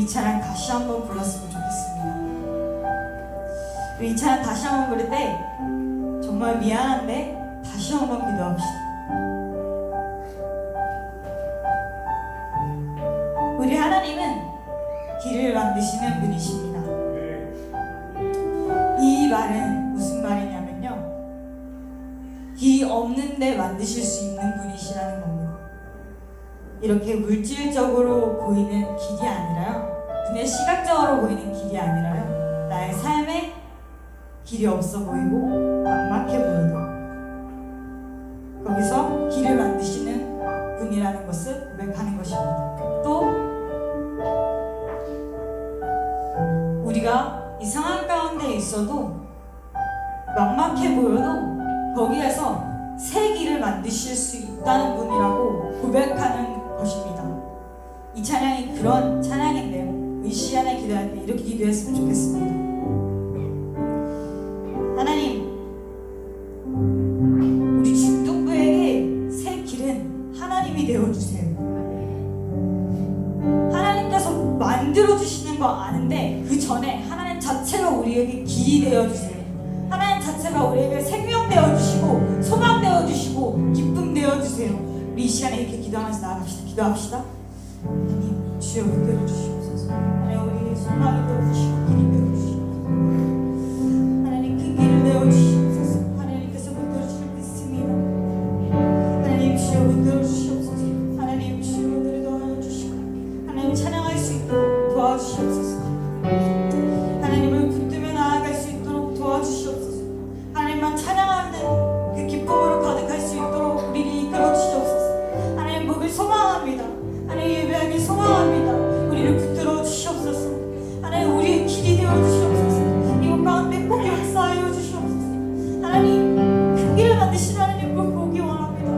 찬양 다시 한번 불렀으면 좋겠습니다. 이 찬양 다시 한번 부를 때 정말 미안한데 다시 한번 기도합시다. 우리 하나님은 길을 만드시는 분이십니다. 이 말은 무슨 말이냐면요, 길 없는데 만드실 수 있는 분이시라는 겁니다. 이렇게 물질적으로 보이는 길이 아니라요, 눈에 시각적으로 보이는 길이 아니라요, 나의 삶에 길이 없어 보이고 막막해 보여도 거기서 길을 만드시는 분이라는 것을 고백하는 것입니다. 또 우리가 이 상황 가운데 있어도 막막해 보여도 거기에서 새 길을 만드실 수 있다는 분이라고 고백하는 것입니다. 이 찬양이 그런 찬양인데요, 이 시간에 기도할 때 이렇게 기도했으면 좋겠습니다. 하나님, 우리 중등부에게 새 길은 하나님이 되어주세요. 하나님께서 만들어주시는 거 아는데 그 전에 하나님 자체가 우리에게 길이 되어주세요. 하나님 자체가 우리에게 생명 되어주시고 소망 되어주시고 기쁨 되어주세요. 우리 이 시간에 이렇게 기도하면서 나아갑시다. 기도합시다. 하나님, 주여 붙들어 주시옵소서. 하나님, 우리의 소망이 되어주시고 길이 되어주시옵소서. 하나님, 큰 길을 내어주시옵소서. 하나님께서 붙들어 주실 믿습니다. 하나님, 주여 붙들어 주시옵소서. 하나님, 주여 오늘을 도와주시고 하나님 찬양할 수 있도록 도와주시옵소서. 하나님을 붙들며 나아갈 수 있도록 도와주시옵소서. 하나님만 찬양하는 그 기쁨으로 가득할 수 있도록 우리를 이끌어 주시옵소서. 하나님, 목을 소망합니다. 하나님, 예배하기 소망합니다. 우리를 붙들어 주시옵소서. 하나님, 우리의 길이 되어 주시옵소서. 이곳 가운데 꼭 역사하여 주시옵소서. 하나님, 큰 길을 만드시는 하나님 꼭 보기 원합니다.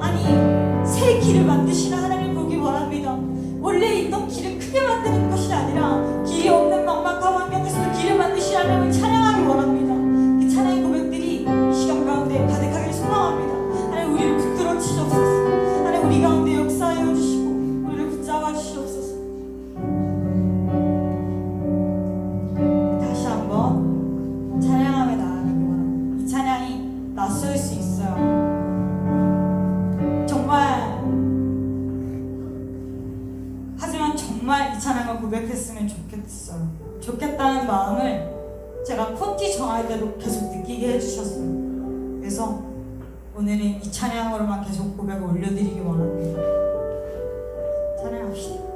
아니, 새 길을 만드시는 하나님 보기 원합니다. 원래 있던 길을 크게 만드는 것이 아니라 길이 없는 막막한 환경에서도 길을 만드시는 하나님을 찬양하기 원합니다. 그 찬양의 고백들이 이 시간 가운데 가득하길 소망합니다. 하나님, 우리를 붙들어 주시옵소서. 하나님, 우리 가운데 역사하여 주시고 우리를 붙잡아 주시옵소서. 다시 한번 찬양하며 나아가기 원합니다. 이 찬양이 낯설 수 있어요. 하지만 정말 이 찬양을 고백했으면 좋겠다는 마음을 제가 콘티 정할 때도 계속 느끼게 해주셨어요. 그래서 오늘은 이 찬양으로만 계속 고백을 올려드리기 원합니다. 찬양합시다.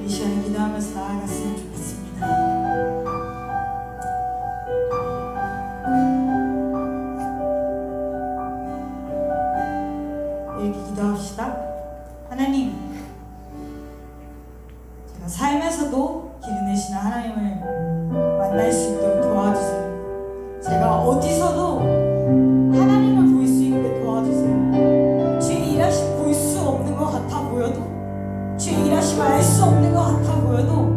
이 시간에 기도하면서 나아갔으면 좋겠습니다. 이렇게 기도합시다. 하나님, 제가 삶에서도 길 내시는 하나님을 만날 수 있도록 도와주세요. 제가 어디서도 하나님을 볼 수 있게 도와주세요. 주의 일하심 볼 수 없는 것 같아 보여도, 주의 일하심 알 수 없는 것 같아 보여도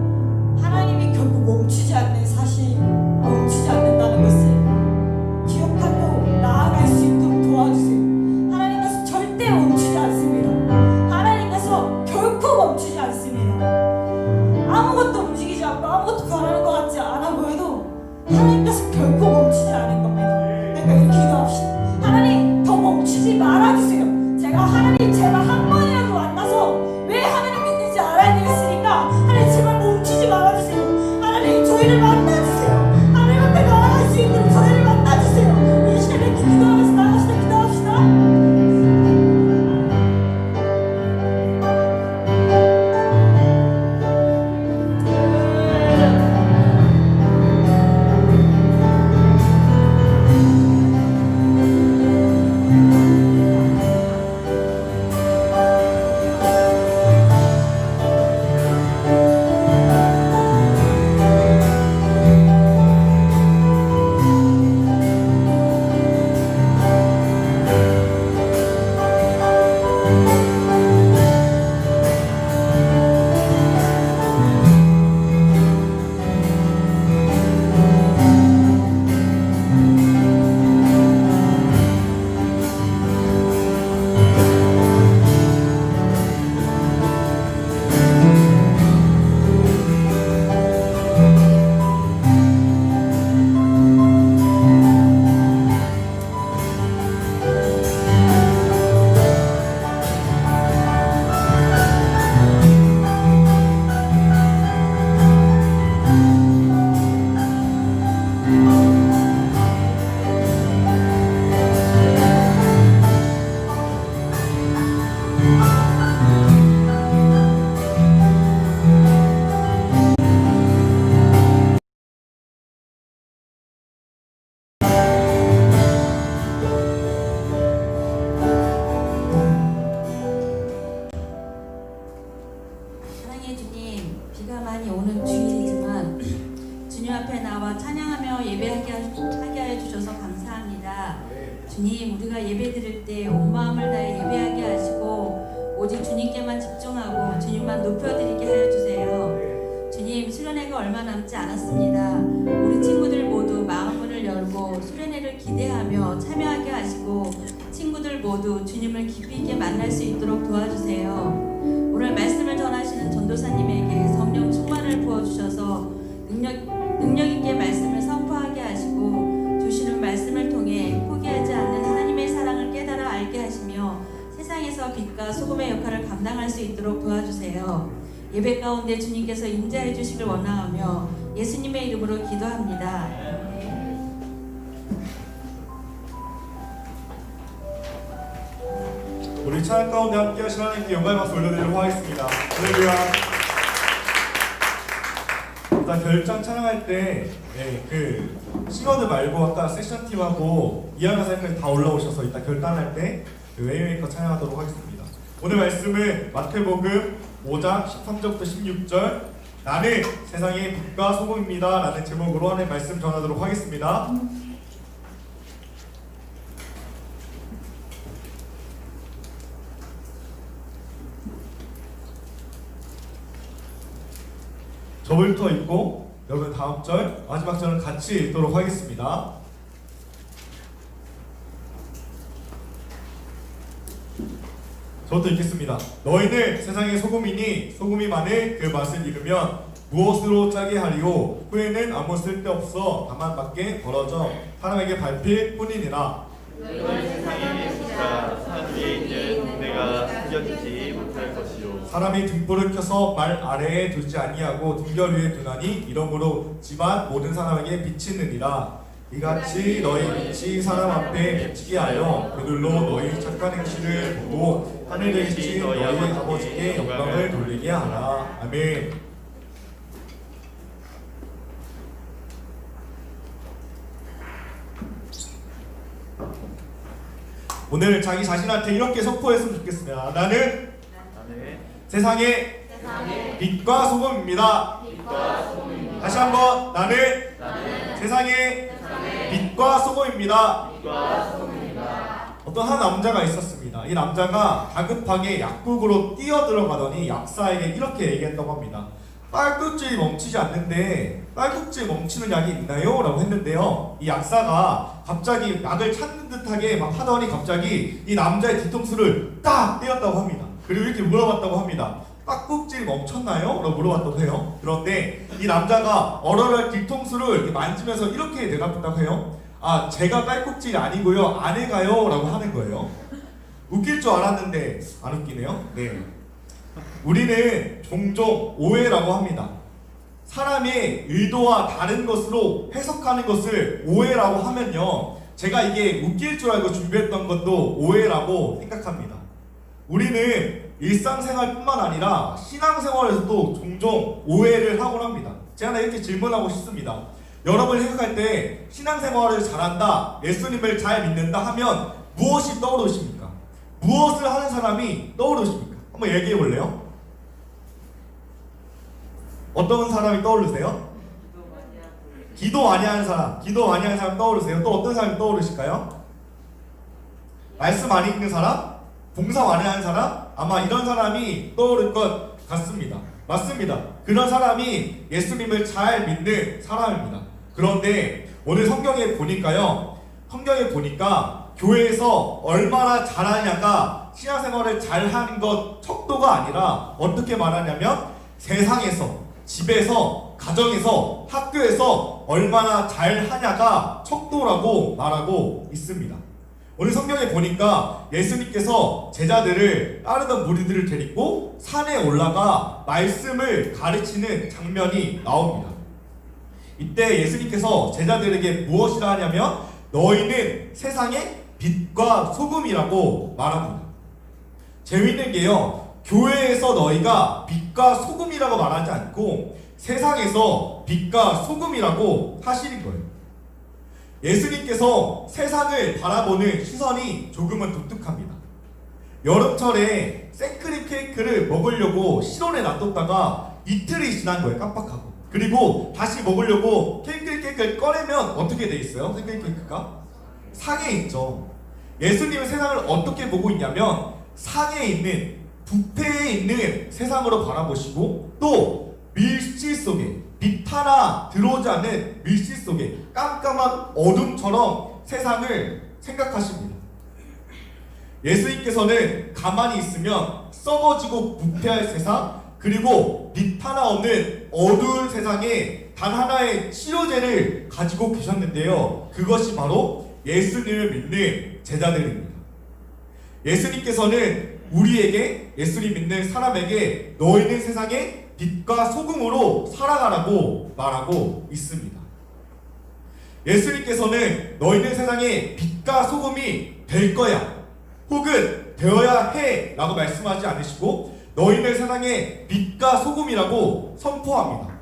하나님이 결국 멈추지 않는 사실, 멈추지 않는다는 것을 기억하고 나아갈 수 있도록 도와주세요. 하나님께서 절대 멈추지 않습니다. 하나님께서 결코 멈추지 않습니다. 아무것도 움직이지 않고 아무것도 변하는 것 같지 않아 보여도 하나님께서 결코 멈추지 않을 겁니다. 그러니까 이렇게 기도합시다. 하나님, 더 멈추지 말아주세요. 제가 하나님 제발 한 번이라도 만나서 왜 하나님 믿는지 알아야 되겠으니까 하나님 제발 멈추지 말아주세요. 하나님 저희를 만나주세요. 하나님 앞에 나아갈 수 있도록 저희를 만나주세요. 이 시간에 이렇게 기도하면서 나아갑시다. 기도합시다. 사랑의 주님, 비가 많이 오는 주일이지만 주님 앞에 나와 찬양하며 예배하게 하여 주셔서 감사합니다. 주님, 우리가 예배 드릴 때 온 마음을 다해 예배하게 하시고 오직 주님께만 집중하고 주님만 높여드리게 하여 주세요. 주님, 수련회가 얼마 남지 않았습니다. 우리 친구들 모두 마음문을 열고 수련회를 기대하며 참여하게 하시고 친구들 모두 주님을 깊이 있게 만날 수 있도록 도와주세요. 오늘 말씀을 전하시는 전도사님에게 성령 충만을 부어주셔서 능력 있게 말씀을 선포하게 하시고 주시는 말씀을 통해 포기하지 않는 하나님의 사랑을 깨달아 알게 하시며 세상에서 빛과 소금의 역할을 감당할 수 있도록 도와주세요. 예배 가운데 주님께서 임재해 주시길 원하며 예수님의 이름으로 기도합니다. 우리 찬양 가운데 함께 하신 하나님께 영광의 박수 올려드리도록 하겠습니다. 할렐루야. 일단 결장 찬양할 때 그 싱어드 말고 아까 세션팀하고 이하나 사님까지 다 올라오셔서 이따 결단할 때 그 웨이메이커 찬양하도록 하겠습니다. 오늘 말씀은 마태복음 5장 13절부터 16절 나는 세상의 빛과 소금입니다 라는 제목으로 하나님 말씀 전하도록 하겠습니다. 저부터 읽고 여러분 다음 절 마지막 절은 같이 읽도록 하겠습니다. 저부터 읽겠습니다. 너희는 세상의 소금이니 소금이 만일 그 맛을 잃으면 무엇으로 짜게 하리요 후에는 아무 쓸데없어 다만 밖에 벌어져 사람에게 밟힐 뿐이니라. 너희는 세상의 빛이라 산 위에 있는 내가 숨겨지지 못할 것이요 사람이 등불을 켜서 말 아래에 두지 아니하고 등결 위에 두나니 이러므로 집안 모든 사람에게 비치느니라. 이같이 너희 빛이 사람 앞에 비치게 하여 그들로 너희 착한 행실을 보고 하늘에 계신 너희 아버지께 영광을 돌리게 하라. 아멘. 오늘 자기 자신한테 이렇게 선포했으면 좋겠습니다. 나는 세상의 빛과 소금입니다. 다시 한번 나는 세상의 빛과 소금입니다. 어떤 한 남자가 있었습니다. 이 남자가 다급하게 약국으로 뛰어들어가더니 약사에게 이렇게 얘기했다고 합니다. 빨국질이 멈추지 않는데 빨국질 멈추는 약이 있나요? 라고 했는데요, 이 약사가 갑자기 약을 찾는 듯하게 막 하더니 갑자기 이 남자의 뒤통수를 딱 때렸다고 합니다. 그리고 이렇게 물어봤다고 합니다. 빨국질 멈췄나요? 라고 물어봤다고 해요. 그런데 이 남자가 얼얼 뒤통수를 이렇게 만지면서 이렇게 대답했다고 해요. 아, 제가 빨국질이 아니고요, 아내가요 라고 하는 거예요. 웃길 줄 알았는데 안 웃기네요. 네. 우리는 종종 오해라고 합니다. 사람의 의도와 다른 것으로 해석하는 것을 오해라고 하면요, 제가 이게 웃길 줄 알고 준비했던 것도 오해라고 생각합니다. 우리는 일상생활뿐만 아니라 신앙생활에서도 종종 오해를 하곤 합니다. 제가 이렇게 질문하고 싶습니다. 여러분이 생각할 때 신앙생활을 잘한다, 예수님을 잘 믿는다 하면 무엇이 떠오르십니까? 무엇을 하는 사람이 떠오르십니까? 한번 얘기해 볼래요? 어떤 사람이 떠오르세요? 기도 많이 하는 사람 떠오르세요? 또 어떤 사람이 떠오르실까요? 말씀 많이 읽는 사람? 봉사 많이 하는 사람? 아마 이런 사람이 떠오를 것 같습니다. 맞습니다. 그런 사람이 예수님을 잘 믿는 사람입니다. 그런데 오늘 성경에 보니까 교회에서 얼마나 잘하냐가 신앙생활을 잘하는 것 척도가 아니라 어떻게 말하냐면 세상에서, 집에서, 가정에서, 학교에서 얼마나 잘하냐가 척도라고 말하고 있습니다. 오늘 성경에 보니까 예수님께서 제자들을, 따르던 무리들을 데리고 산에 올라가 말씀을 가르치는 장면이 나옵니다. 이때 예수님께서 제자들에게 무엇이라 하냐면 너희는 세상의 빛과 소금이라고 말합니다. 재미있는 게요, 교회에서 너희가 빛과 소금이라고 말하지 않고 세상에서 빛과 소금이라고 하시는 거예요. 예수님께서 세상을 바라보는 시선이 조금은 독특합니다. 여름철에 생크림 케이크를 먹으려고 실온에 놔뒀다가 이틀이 지난 거예요. 깜빡하고. 그리고 다시 먹으려고 생크림 케이크를 꺼내면 어떻게 돼 있어요? 생크림 케이크가 상해 있죠. 예수님은 세상을 어떻게 보고 있냐면 상해 있는, 부패에 있는 세상으로 바라보시고 또 밀실 속에, 빛 하나 들어오지 않는 밀실 속에 깜깜한 어둠처럼 세상을 생각하십니다. 예수님께서는 가만히 있으면 썩어지고 부패할 세상, 그리고 빛 하나 없는 어두운 세상에 단 하나의 치료제를 가지고 계셨는데요, 그것이 바로 예수님을 믿는 제자들입니다. 예수님께서는 우리에게, 예수님 믿는 사람에게 너희는 세상의 빛과 소금으로 살아가라고 말하고 있습니다. 예수님께서는 너희는 세상의 빛과 소금이 될 거야, 혹은 되어야 해 라고 말씀하지 않으시고 너희는 세상의 빛과 소금이라고 선포합니다.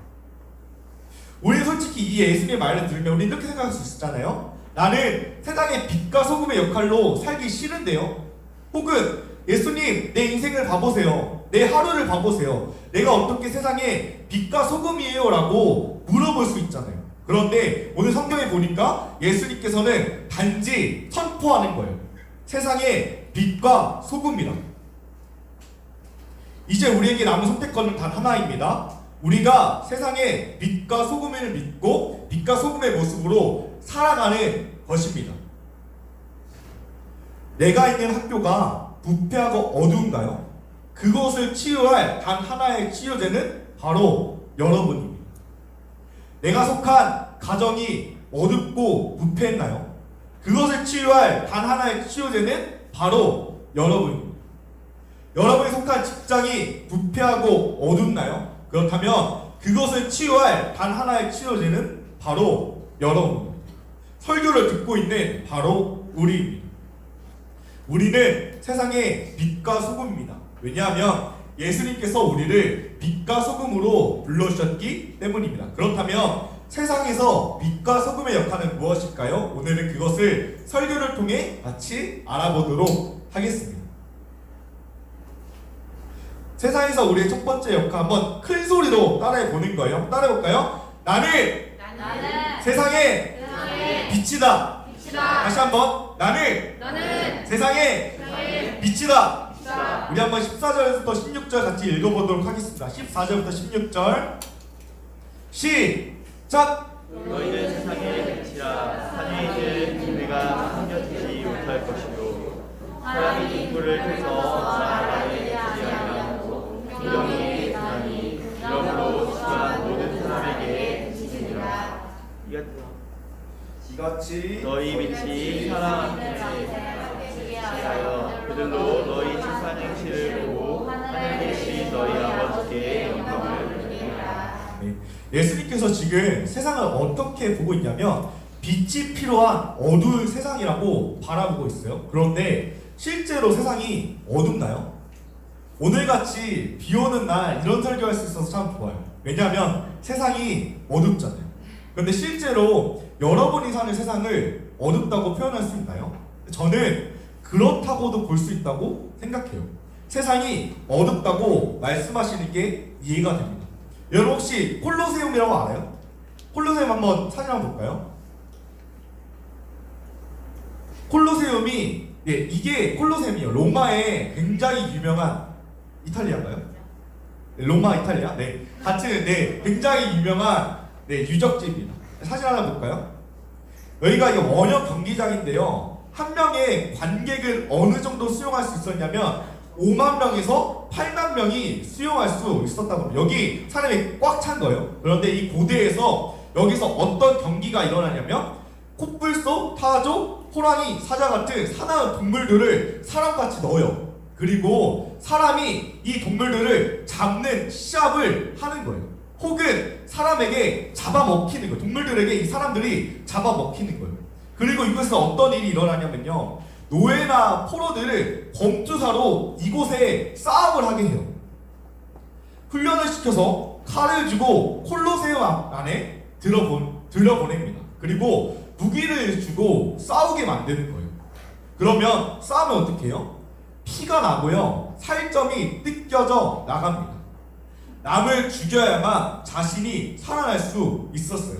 우리는 솔직히 이 예수님의 말을 들으면 우리는 이렇게 생각할 수 있잖아요. 나는 세상의 빛과 소금의 역할로 살기 싫은데요, 혹은 예수님 내 인생을 봐보세요, 내 하루를 봐보세요, 내가 어떻게 세상의 빛과 소금이에요 라고 물어볼 수 있잖아요. 그런데 오늘 성경에 보니까 예수님께서는 단지 선포하는 거예요. 세상의 빛과 소금이라. 이제 우리에게 남은 선택권은 단 하나입니다. 우리가 세상의 빛과 소금을 믿고 빛과 소금의 모습으로 살아가는 것입니다. 내가 있는 학교가 부패하고 어두운가요? 그것을 치유할 단 하나의 치료제는 바로 여러분입니다. 내가 속한 가정이 어둡고 부패했나요? 그것을 치유할 단 하나의 치료제는 바로 여러분입니다. 여러분이 속한 직장이 부패하고 어둡나요? 그렇다면 그것을 치유할 단 하나의 치료제는 바로 여러분입니다. 설교를 듣고 있는 바로 우리입니다. 우리는 세상의 빛과 소금입니다. 왜냐하면 예수님께서 우리를 빛과 소금으로 불러주셨기 때문입니다. 그렇다면 세상에서 빛과 소금의 역할은 무엇일까요? 오늘은 그것을 설교를 통해 같이 알아보도록 하겠습니다. 세상에서 우리의 첫 번째 역할 한번 큰 소리로 따라해 보는 거예요. 따라해 볼까요? 나는 세상의 빛이다. 다시 한번 나는 세상의 빛이다. 우리 한번 14절부터 16절 같이 읽어보도록 하겠습니다. 14절부터 16절 시작! 너희는 세상의 빛이라. 산에 있는 내가 숨겨지지 못할 것이요 사람이 등불을 켜서 나라를 지하면 분명히 나니 이러므로 지가 모든 사람에게 비치니라. 이같이 너희 빛이 사람 앞에 하여 그들로 너희 착한 행실을 보고 하늘이신 너희 아버지께 영광을 돌리리라. 네. 예수님께서 지금 세상을 어떻게 보고 있냐면 빛이 필요한 어두운 세상이라고 바라보고 있어요. 그런데 실제로 세상이 어둡나요? 오늘같이 비 오는 날 이런 설교할 수 있어서 참 좋아요. 왜냐하면 세상이 어둡잖아요. 그런데 실제로 여러분이 사는 세상을 어둡다고 표현할 수 있나요? 저는 그렇다고도 볼 수 있다고 생각해요. 세상이 어둡다고 말씀하시는 게 이해가 됩니다. 여러분 혹시 콜로세움이라고 알아요? 콜로세움 한번 사진 한번 볼까요? 콜로세움이 이게 콜로세움이에요. 로마의 굉장히 유명한 이탈리아인가요? 네, 로마 이탈리아? 네, 같은 굉장히 유명한 유적지입니다. 사진 하나 볼까요? 여기가 이게 원형 경기장인데요. 한 명의 관객을 어느 정도 수용할 수 있었냐면 5만 명에서 8만 명이 수용할 수 있었다고 합니다. 여기 사람이 꽉 찬 거예요. 그런데 이 고대에서 여기서 어떤 경기가 일어나냐면 코뿔소, 타조, 호랑이, 사자 같은 사나운 동물들을 사람같이 넣어요. 그리고 사람이 이 동물들을 잡는 시합을 하는 거예요. 혹은 사람에게 잡아먹히는 거예요. 동물들에게 이 사람들이 잡아먹히는 거예요. 그리고 이곳에서 어떤 일이 일어나냐면요, 노예나 포로들을 검투사로 이곳에 싸움을 하게 해요. 훈련을 시켜서 칼을 주고 콜로세움 안에 들여보냅니다. 그리고 무기를 주고 싸우게 만드는 거예요. 그러면 싸우면 어떻게 해요? 피가 나고요, 살점이 뜯겨져 나갑니다. 남을 죽여야만 자신이 살아날 수 있었어요.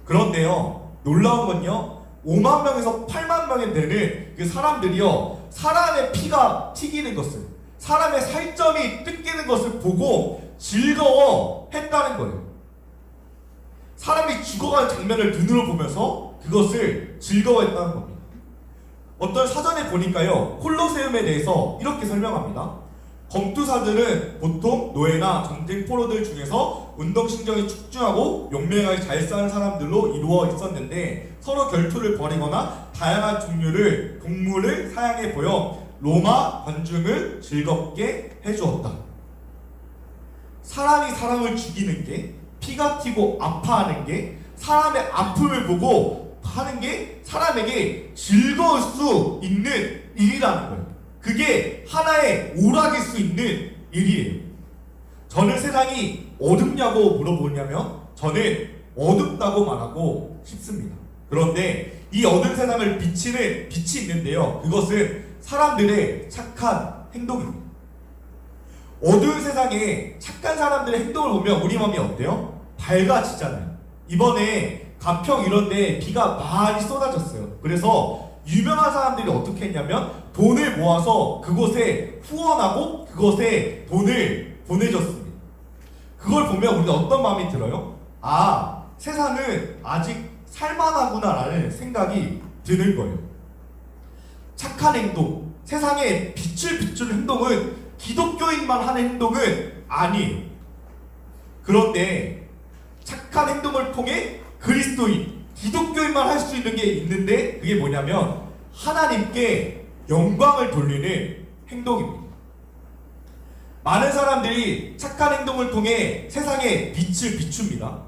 그런데요, 놀라운 건요, 5만 명에서 8만 명이 되는 그 사람들이요, 사람의 피가 튀기는 것을, 사람의 살점이 뜯기는 것을 보고 즐거워했다는 거예요. 사람이 죽어가는 장면을 눈으로 보면서 그것을 즐거워했다는 겁니다. 어떤 사전에 보니까요, 콜로세움에 대해서 이렇게 설명합니다. 검투사들은 보통 노예나 전쟁 포로들 중에서 운동신경이 축중하고 용맹하게 잘 싸는 사람들로 이루어 있었는데, 서로 결투를 벌이거나 다양한 종류를 동물을 사냥해 보여 로마 관중을 즐겁게 해주었다. 사람이 사람을 죽이는 게, 피가 튀고 아파하는 게, 사람의 아픔을 보고 하는 게 사람에게 즐거울 수 있는 일이라는 거예요. 그게 하나의 오락일 수 있는 일이에요. 저는 세상이 어둡냐고 물어보냐면 저는 어둡다고 말하고 싶습니다. 그런데 이 어두운 세상을 비치는 빛이 있는데요, 그것은 사람들의 착한 행동입니다. 어두운 세상에 착한 사람들의 행동을 보면 우리 마음이 어때요? 밝아지잖아요. 이번에 가평 이런데 비가 많이 쏟아졌어요. 그래서 유명한 사람들이 어떻게 했냐면 돈을 모아서 그곳에 후원하고 그곳에 돈을 보내줬습니다. 그걸 보면 우리가 어떤 마음이 들어요? 아, 세상은 아직 살만하구나 라는 생각이 드는 거예요. 착한 행동, 세상에 빛을 비추는 행동은 기독교인만 하는 행동은 아니에요. 그런데 착한 행동을 통해 그리스도인, 기독교인만 할 수 있는 게 있는데, 그게 뭐냐면 하나님께 영광을 돌리는 행동입니다. 많은 사람들이 착한 행동을 통해 세상에 빛을 비춥니다.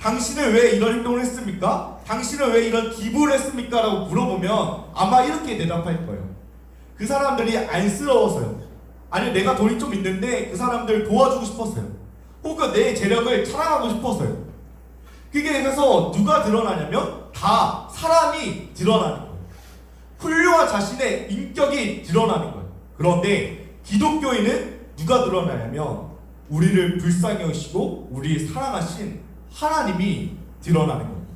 당신은 왜 이런 행동을 했습니까? 당신은 왜 이런 기부를 했습니까? 라고 물어보면 아마 이렇게 대답할 거예요. 그 사람들이 안쓰러워서요. 아니 내가 돈이 좀 있는데 그 사람들 도와주고 싶었어요. 혹은 내 재력을 자랑하고 싶었어요. 그게 그래서 누가 드러나냐면 다 사람이 드러나는 거예요. 훌륭한 자신의 인격이 드러나는 거예요. 그런데 기독교인은 누가 드러나냐면 우리를 불쌍히 여기시고 우리 사랑하신 하나님이 드러나는 겁니다.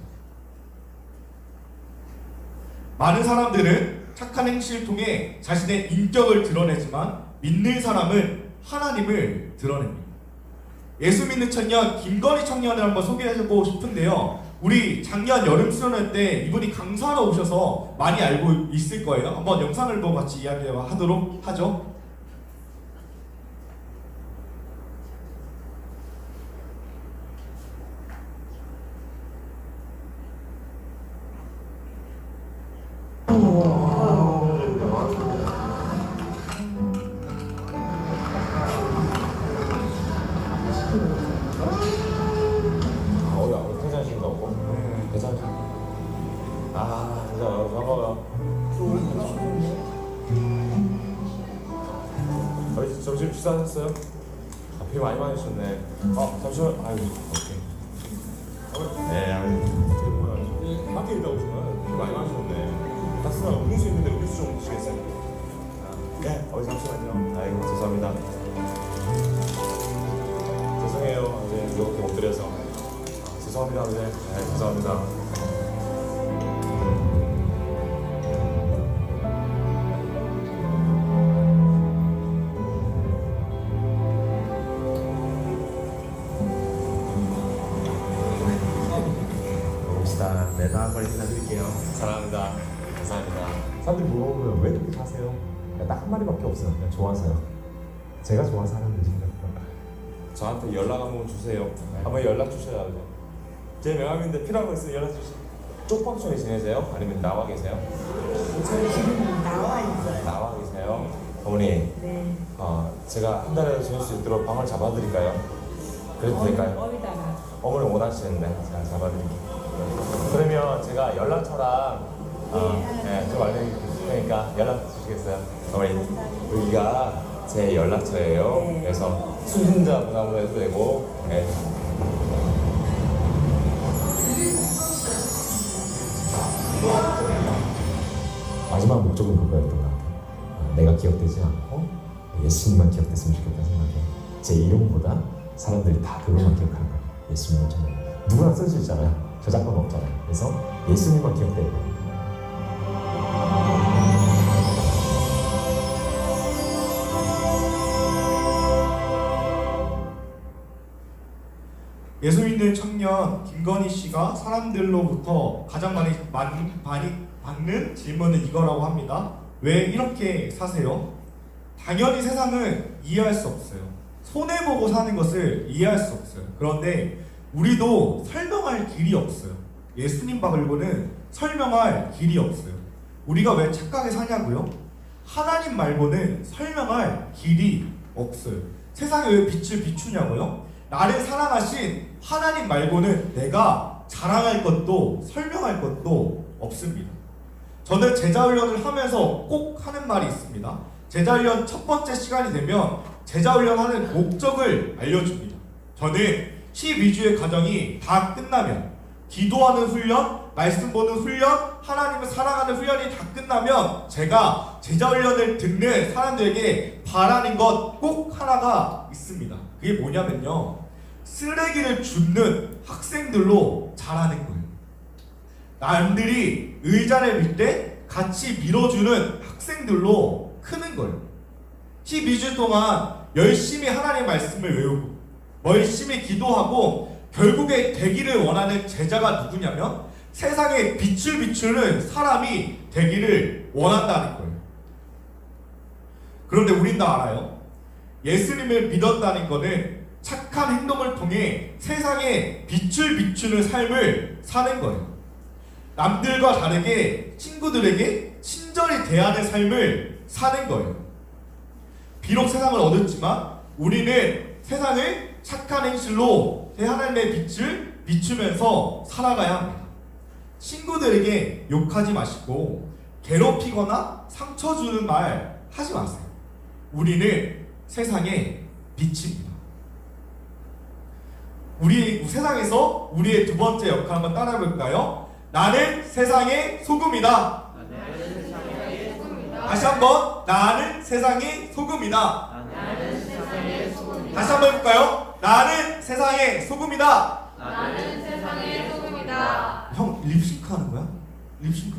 많은 사람들은 착한 행실을 통해 자신의 인격을 드러내지만 믿는 사람은 하나님을 드러냅니다. 예수 믿는 청년 김건희 청년을 한번 소개해보고 싶은데요. 우리 작년 여름 수련회 때 이분이 강사로 오셔서 많이 알고 있을 거예요. 한번 영상을 보고 같이 이야기하도록 하죠. 점심 식사하셨어요? 비 많이 많으셨네. 잠시만. 아이고, 오케이. 네, 밖에 있다 오시면 비 많이 많으셨네. 따스한 음료수 있는데 음료수 좀 드시겠어요? 네, 잠시만요. 아이고, 죄송합니다. 죄송해요. 이렇게 못 드려서. 죄송합니다. 네, 죄송합니다. 네, 다음 번에 인사드릴게요. 사랑합니다. 감사합니다. 사람들이 물어보면 왜 그렇게 사세요? 딱 한마디밖에 없어요. 그냥 좋아서요. 제가 좋아서 하는 일입니다. 저한테 연락 한번 주세요. 한번 연락 주셔야 돼요. 제 명함인데 필요한 거 있으면 연락 주세요. 쪽방촌에 지내세요? 아니면 나와 계세요? 저희 지금 나와 있어요. 나와 계세요? 어머니, 네. 제가 한 달에 지낼 수 있도록 방을 잡아드릴까요? 그래도 될까요? 어디다가? 어머니 원하시는데 제가 잡아드릴게요. 그러면 제가 연락처랑 좀 알려드릴 테니까 연락 주시겠어요? 어머니, 여기가 제 연락처예요. 네. 그래서 수신자 문화로 해도 되고. 네. 마지막 목적은 그거였던 것 같아요. 내가 기억되지 않고 예수님만 기억됐으면 좋겠다 생각해. 제 이름보다 사람들이 다 그것만 기억하는 거예요. 예수님을 정말 누구나 쓸 수 있잖아요. 저작권 없잖아요. 그래서 예수님만 기억되고. 예수 믿는 청년 김건희 씨가 사람들로부터 가장 많이 받는 질문은 이거라고 합니다. 왜 이렇게 사세요? 당연히 세상은 이해할 수 없어요. 손해보고 사는 것을 이해할 수 없어요. 그런데 우리도 설명할 길이 없어요. 예수님 말고는 설명할 길이 없어요. 우리가 왜 착하게 사냐고요? 하나님 말고는 설명할 길이 없어요. 세상에 왜 빛을 비추냐고요? 나를 사랑하신 하나님 말고는 내가 자랑할 것도 설명할 것도 없습니다. 저는 제자훈련을 하면서 꼭 하는 말이 있습니다. 제자훈련 첫 번째 시간이 되면 제자훈련하는 목적을 알려줍니다. 저는 12주의 과정이 다 끝나면 기도하는 훈련, 말씀 보는 훈련, 하나님을 사랑하는 훈련이 다 끝나면 제가 제자훈련을 듣는 사람들에게 바라는 것 꼭 하나가 있습니다. 그게 뭐냐면요, 쓰레기를 줍는 학생들로 자라는 거예요. 남들이 의자를 밀 때 같이 밀어주는 학생들로 크는 거예요. 12주 동안 열심히 하나님의 말씀을 외우고 열심히 기도하고 결국에 되기를 원하는 제자가 누구냐면 세상에 빛을 비추는 사람이 되기를 원한다는 거예요. 그런데 우린 다 알아요. 예수님을 믿었다는 것은 착한 행동을 통해 세상에 빛을 비추는 삶을 사는 거예요. 남들과 다르게 친구들에게 친절히 대하는 삶을 사는 거예요. 비록 세상을 얻었지만 우리는 세상을 착한 행실로 하나님의 빛을 비추면서 살아가야 합니다. 친구들에게 욕하지 마시고 괴롭히거나 상처 주는 말 하지 마세요. 우리는 세상의 빛입니다. 우리 세상에서 우리의 두 번째 역할 한번 따라해 볼까요? 나는 세상의 소금이다. 다시 한번 나는 세상의 소금이다. 다시 한번 해볼까요? 나는 세상의 소금이다. 나는 세상의 소금이다. 형 립싱크 하는 거야? 립싱크.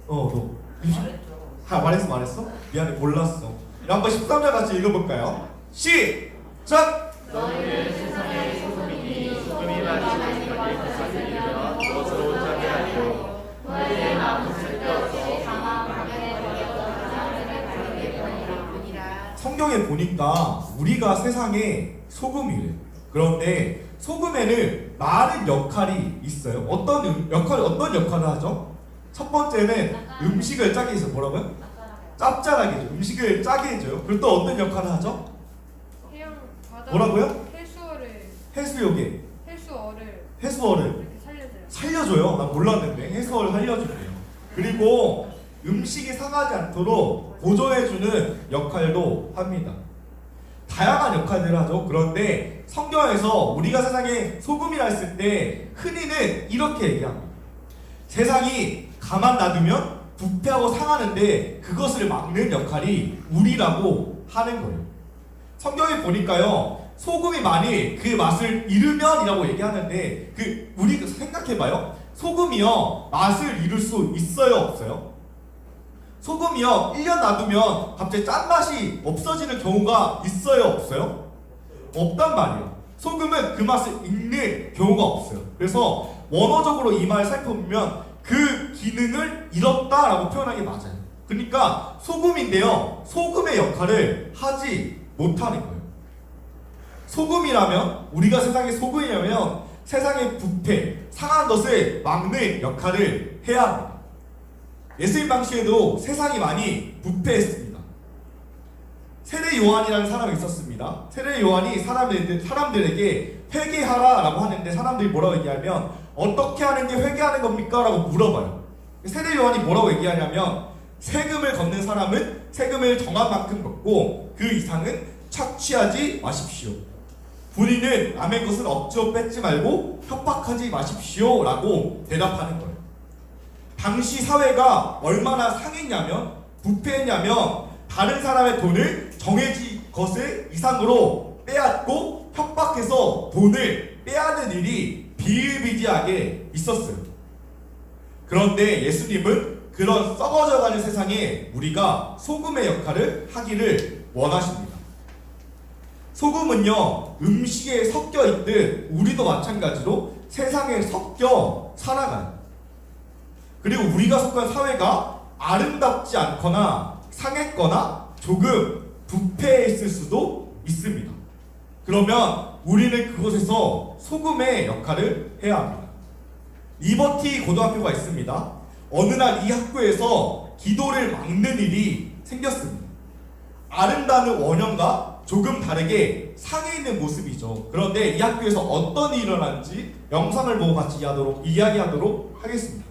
너 립싱크. 말했어? 미안해 몰랐어. 한번 13절 같이 읽어볼까요? 시작. 너희는 세상의 소금이니 소금이 마치 가게 이르면 무엇으로 짜게 하리요. 너희의 마음은 살펴서 강한 강에 버려서 사람들을 가리게 버리라. 성경에 보니까 우리가 세상의 소금이래. 그런데 소금에는 많은 역할이 있어요. 어떤 역할을 하죠? 첫 번째는 음식을 짜게 해서 뭐라고요? 짭짤하게 해줘. 음식을 짜게 해줘요. 그리고 또 어떤 역할을 하죠? 해양 바다 뭐라고요? 해수어를 해수어를 이렇게 살려줘요. 살려줘요. 난 몰랐는데 해수어를 살려주네요. 그리고 음식이 상하지 않도록 보존해주는 역할도 합니다. 다양한 역할들을 하죠. 그런데 성경에서 우리가 세상에 소금이라 했을 때 흔히는 이렇게 얘기합니다. 세상이 가만 놔두면 부패하고 상하는데 그것을 막는 역할이 우리라고 하는 거예요. 성경에 보니까요, 소금이 많이 그 맛을 잃으면이라고 얘기하는데 우리 생각해봐요. 소금이요 맛을 잃을 수 있어요 없어요? 소금이요 1년 놔두면 갑자기 짠맛이 없어지는 경우가 있어요 없어요? 없단 말이에요. 소금은 그 맛을 잃는 경우가 없어요. 그래서 원어적으로 이 말을 살펴보면 그 기능을 잃었다라고 표현하는 게 맞아요. 그러니까 소금인데요 소금의 역할을 하지 못하는 거예요. 소금이라면 우리가 세상의 소금이라면 세상의 부패, 상한 것을 막는 역할을 해야 합니다. 예수님 당시에도 세상이 많이 부패했습니다. 세례 요한이라는 사람이 있었습니다. 세례 요한이 사람들에게 회개하라라고 하는데 사람들이 뭐라고 얘기하면 어떻게 하는 게 회개하는 겁니까? 라고 물어봐요. 세례 요한이 뭐라고 얘기하냐면 세금을 걷는 사람은 세금을 정한 만큼 걷고 그 이상은 착취하지 마십시오. 본인은 남의 것을 억지로 뺏지 말고 협박하지 마십시오 라고 대답하는 거예요. 당시 사회가 얼마나 상했냐면 부패했냐면 다른 사람의 돈을 정해진 것을 이상으로 빼앗고 협박해서 돈을 빼앗는 일이 비일비재하게 있었어요. 그런데 예수님은 그런 썩어져가는 세상에 우리가 소금의 역할을 하기를 원하십니다. 소금은요 음식에 섞여 있듯 우리도 마찬가지로 세상에 섞여 살아가요. 그리고 우리가 속한 사회가 아름답지 않거나 상했거나 조금 부패했을 수도 있습니다. 그러면 우리는 그곳에서 소금의 역할을 해야 합니다. 리버티 고등학교가 있습니다. 어느 날 이 학교에서 기도를 막는 일이 생겼습니다. 아름다운 원형과 조금 다르게 상해 있는 모습이죠. 그런데 이 학교에서 어떤 일이 일어났는지 영상을 보고 같이 이야기하도록 하겠습니다.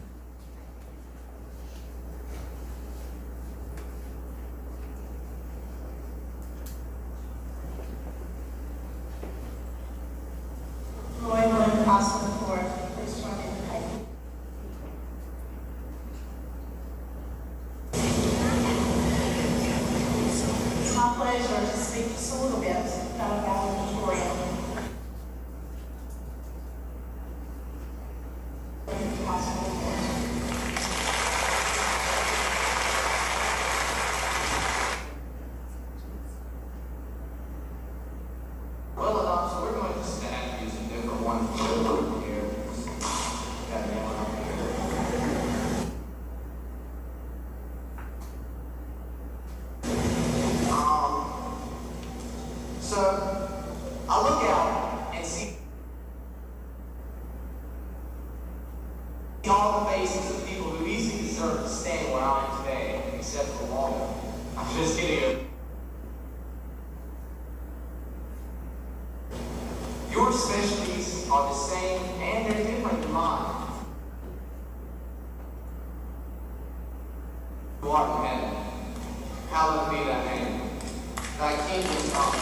all the faces of people who easily deserve to stand where I am today, except for Walter. I'm just getting a Your specialties are the same and they're different than mine. Who art in heaven, hallowed be thy name. Thy kingdom come.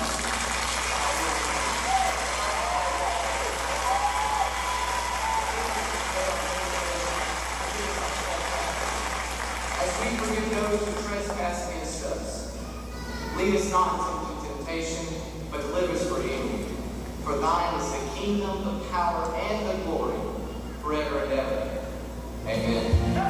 As we forgive those who trespass against us, lead us not into temptation, but deliver us from evil. For thine is the kingdom, the power, and the glory, forever and ever. Amen.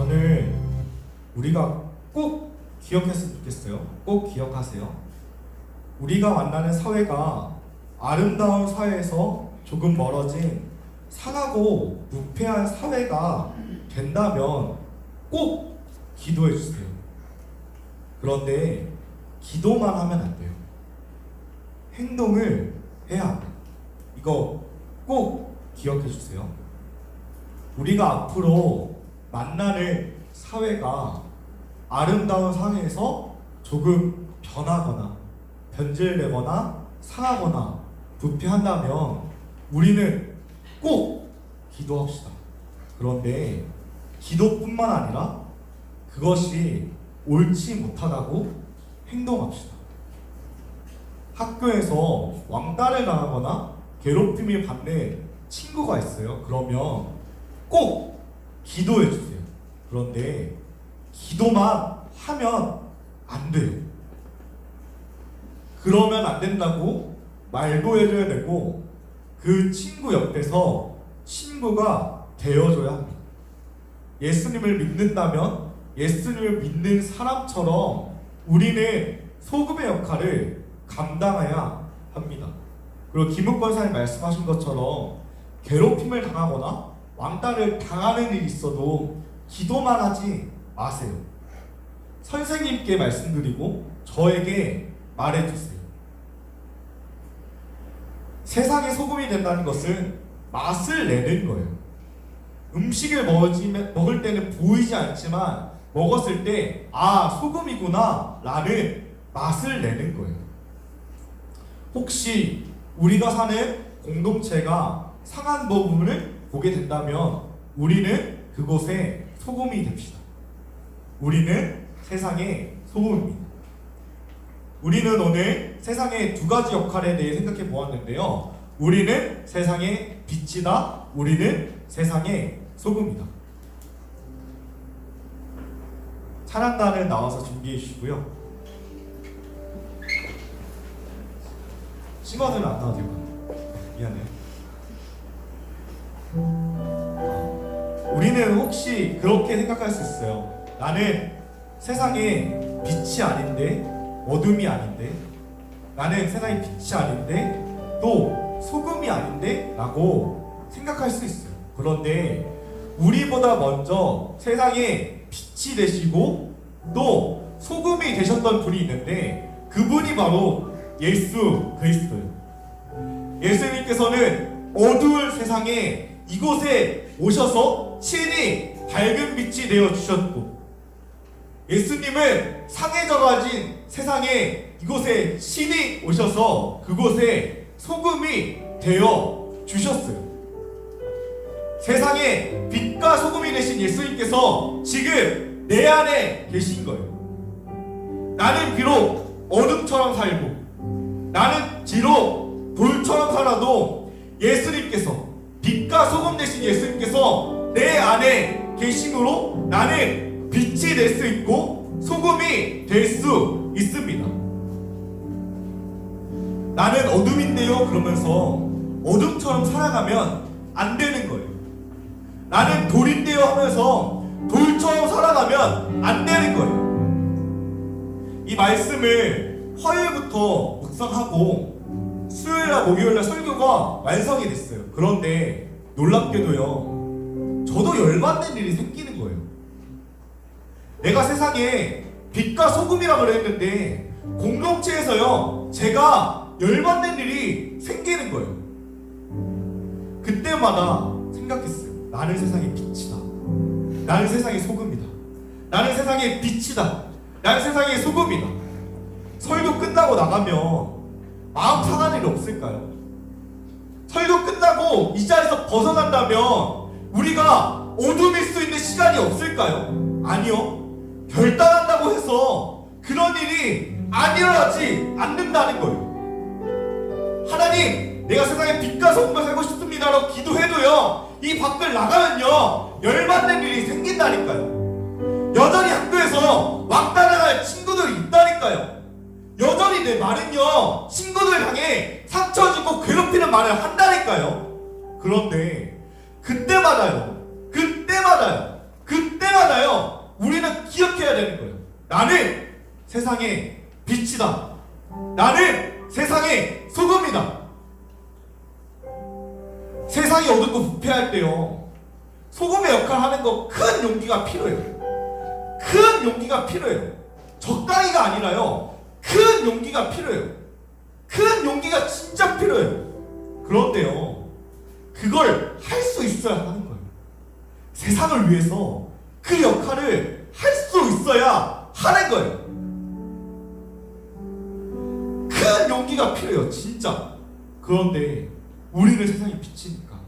저는 우리가 꼭 기억했으면 좋겠어요. 꼭 기억하세요. 우리가 만나는 사회가 아름다운 사회에서 조금 멀어진 상하고 무패한 사회가 된다면 꼭 기도해 주세요. 그런데 기도만 하면 안 돼요. 행동을 해야 합니다. 이거 꼭 기억해 주세요. 우리가 앞으로 만나는 사회가 아름다운 사회에서 조금 변하거나 변질되거나 상하거나 부패한다면 우리는 꼭 기도합시다. 그런데 기도뿐만 아니라 그것이 옳지 못하다고 행동합시다. 학교에서 왕따를 당하거나 괴롭힘을 받는 친구가 있어요. 그러면 꼭 기도해 주세요. 그런데 기도만 하면 안 돼요. 그러면 안 된다고 말도 해줘야 되고 그 친구 옆에서 친구가 되어줘야 합니다. 예수님을 믿는다면 예수님을 믿는 사람처럼 우리는 소금의 역할을 감당해야 합니다. 그리고 김욱권사님 말씀하신 것처럼 괴롭힘을 당하거나 왕따를 당하는 일이 있어도 기도만 하지 마세요. 선생님께 말씀드리고 저에게 말해주세요. 세상의 소금이 된다는 것은 맛을 내는 거예요. 음식을 먹을 때는 보이지 않지만 먹었을 때 아, 소금이구나 라는 맛을 내는 거예요. 혹시 우리가 사는 공동체가 상한 부분을 보게 된다면 우리는 그곳에 소금이 됩시다. 우리는 세상의 소금입니다. 우리는 오늘 세상의 두 가지 역할에 대해 생각해 보았는데요. 우리는 세상의 빛이다. 우리는 세상의 소금이다. 찬양단을 나와서 준비해 주시고요. 싱어들은 안 나와도 될까요? 미안해요. 우리는 혹시 그렇게 생각할 수 있어요. 나는 세상에 빛이 아닌데 어둠이 아닌데 나는 세상의 빛이 아닌데 또 소금이 아닌데 라고 생각할 수 있어요. 그런데 우리보다 먼저 세상에 빛이 되시고 또 소금이 되셨던 분이 있는데 그분이 바로 예수 그리스도예요. 예수님께서는 어두운 세상에 이곳에 오셔서 친히 밝은 빛이 되어 주셨고 예수님은 상해져가진 세상에 이곳에 신이 오셔서 그곳에 소금이 되어 주셨어요. 세상에 빛과 소금이 되신 예수님께서 지금 내 안에 계신 거예요. 나는 비록 어둠처럼 살고 나는 비록 돌처럼 살아도 예수님께서 빛과 소금 되신 예수님께서 내 안에 계심으로 나는 빛이 될 수 있고 소금이 될 수 있습니다. 나는 어둠인데요 그러면서 어둠처럼 살아가면 안 되는 거예요. 나는 돌인데요 하면서 돌처럼 살아가면 안 되는 거예요. 이 말씀을 화요일부터 묵상하고 수요일과 목요일날 설교가 완성이 됐어요. 그런데 놀랍게도요 저도 열받는 일이 생기는 거예요. 내가 세상에 빛과 소금이라고 그랬는데 공동체에서요 제가 열받는 일이 생기는 거예요. 그때마다 생각했어요. 나는 세상의 빛이다. 나는 세상의 소금이다. 나는 세상의 빛이다. 나는 세상의 소금이다. 설교 끝나고 나가면 마음 상한 일이 없을까요? 설교 끝나고 이 자리에서 벗어난다면 우리가 어둠일 수 있는 시간이 없을까요? 아니요. 결단한다고 해서 그런 일이 안 일어나지 않는다는 거예요. 하나님, 내가 세상에 빛과 소금을 살고 싶습니다라고 기도해도요 이 밖을 나가면요 열받는 일이 생긴다니까요. 여전히 학교에서 왕따당할 친구들이 있다니까요. 여전히 내 말은요 친구들 향해 상처 주고 괴롭히는 말을 한다니까요. 그런데 그때마다요 우리는 기억해야 되는 거예요. 나는 세상의 빛이다. 나는 세상의 소금이다. 세상이 어둡고 부패할 때요 소금의 역할을 하는 거 큰 용기가 필요해요. 큰 용기가 필요해요. 적당히가 아니라요 큰 용기가 필요해요. 큰 용기가 진짜 필요해요. 그런데요 그걸 할 수 있어야 하는 거예요. 세상을 위해서 그 역할을 할 수 있어야 하는 거예요. 큰 용기가 필요해요 진짜. 그런데 우리는 세상의 빛이니까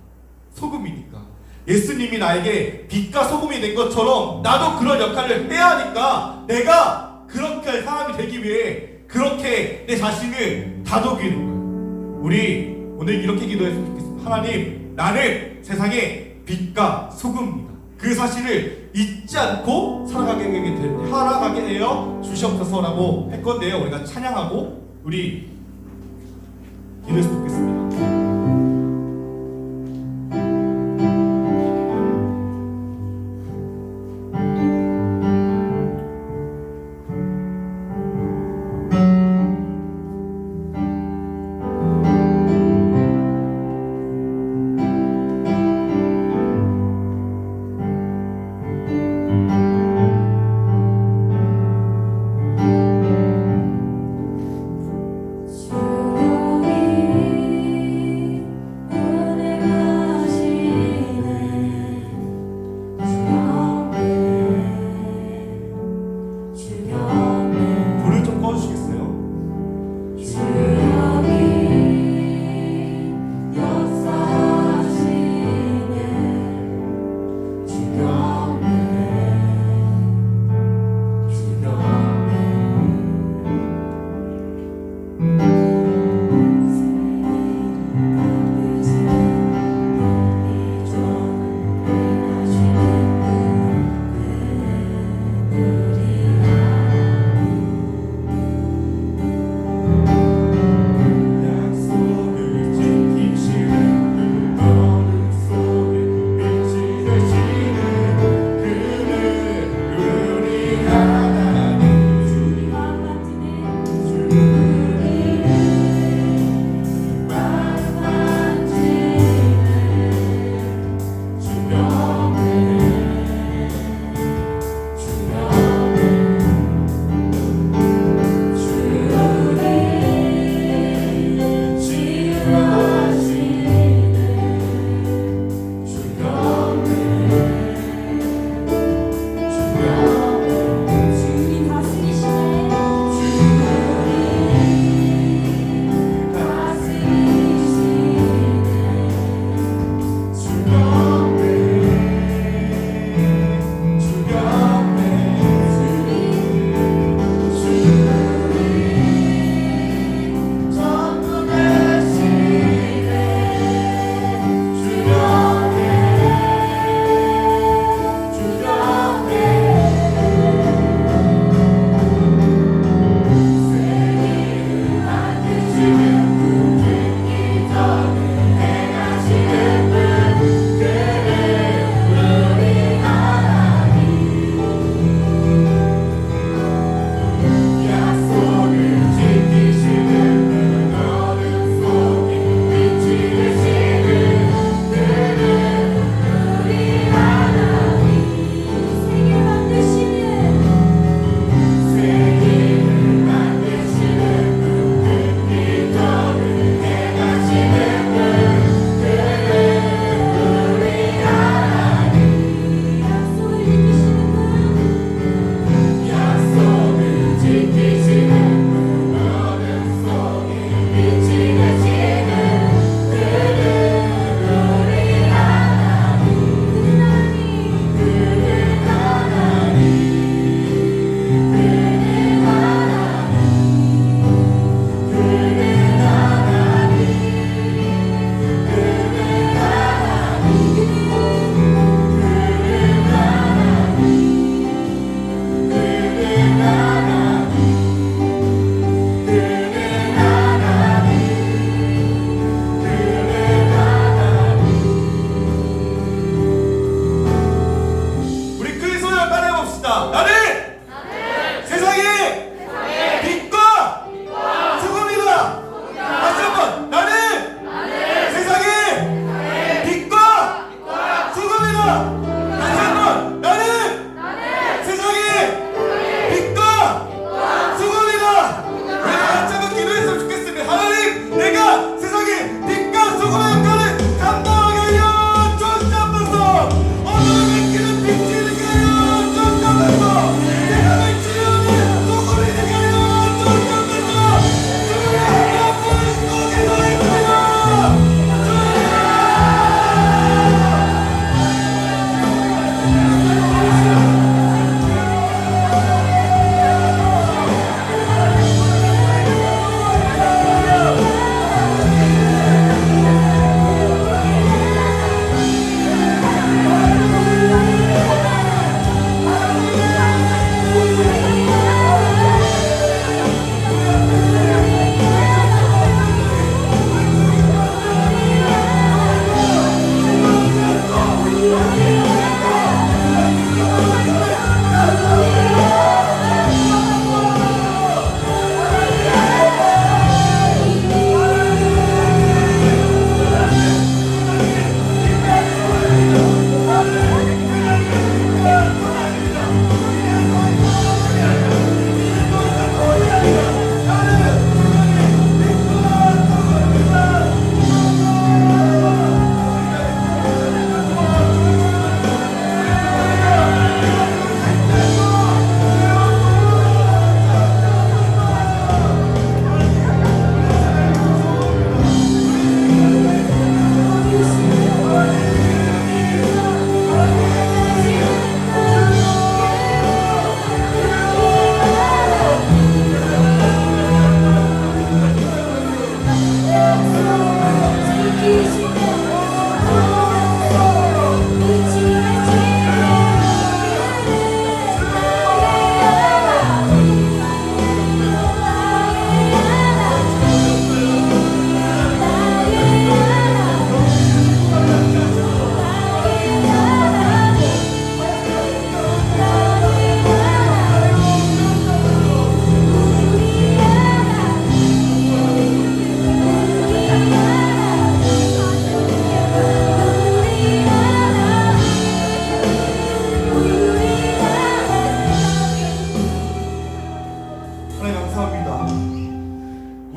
소금이니까 예수님이 나에게 빛과 소금이 된 것처럼 나도 그런 역할을 해야 하니까 내가 그렇게 할 사람이 되기 위해 그렇게 내 자신을 다독이는 거예요. 우리 오늘 이렇게 기도했으면 좋겠습니다. 하나님, 나는 세상의 빛과 소금입니다. 그 사실을 잊지 않고 살아가게 되어 주시옵소서라고 할 건데요. 우리가 찬양하고 우리 기도했으면 좋겠습니다.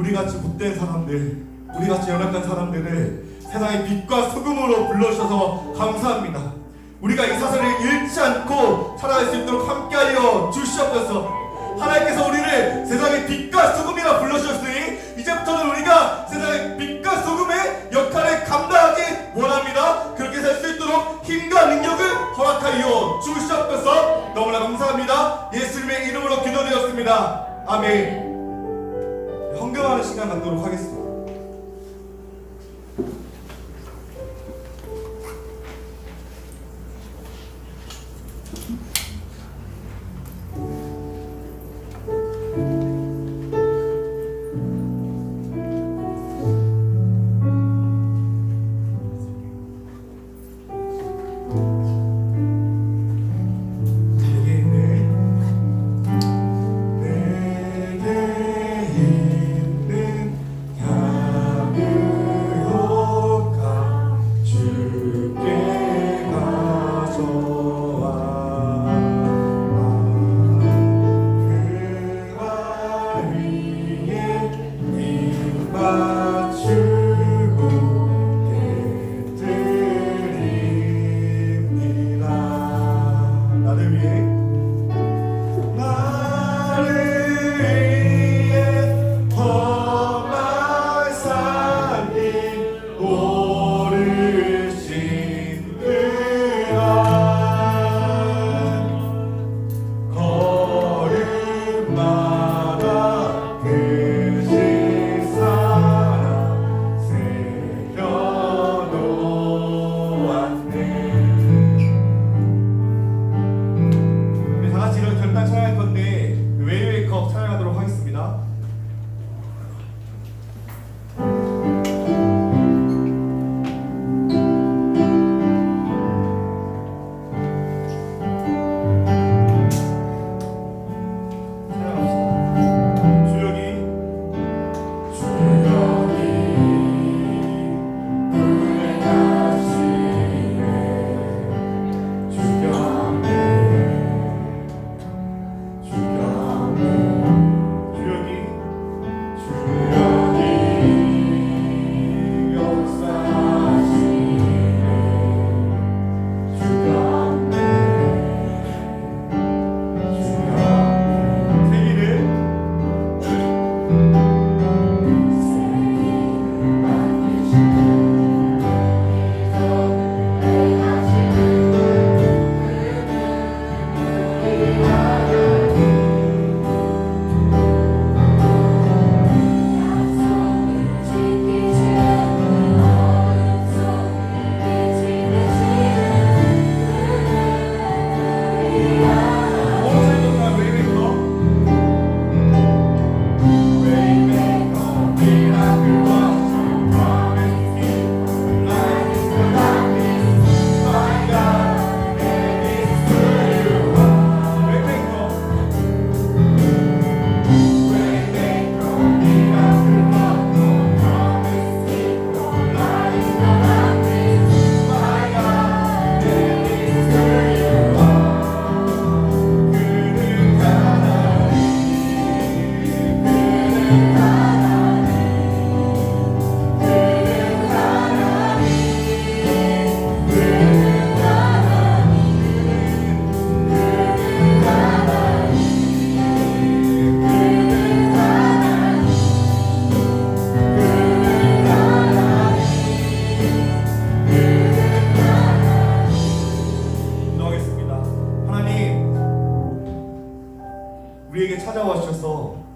우리같이 못된 사람들, 우리같이 연약한 사람들을 세상의 빛과 소금으로 불러주셔서 감사합니다. 우리가 이 사슬을 잃지 않고 살아갈 수 있도록 함께하여 주시옵소서. 하나님께서 우리를 세상의 빛과 소금이라 불러주셨으니 이제부터는 우리가 세상의 빛과 소금의 역할을 감당하기 원합니다. 그렇게 살 수 있도록 힘과 능력을 허락하여 주시옵소서. 너무나 감사합니다. 예수님의 이름으로 기도드렸습니다. 아멘. 헌금하는 시간 갖도록 하겠습니다.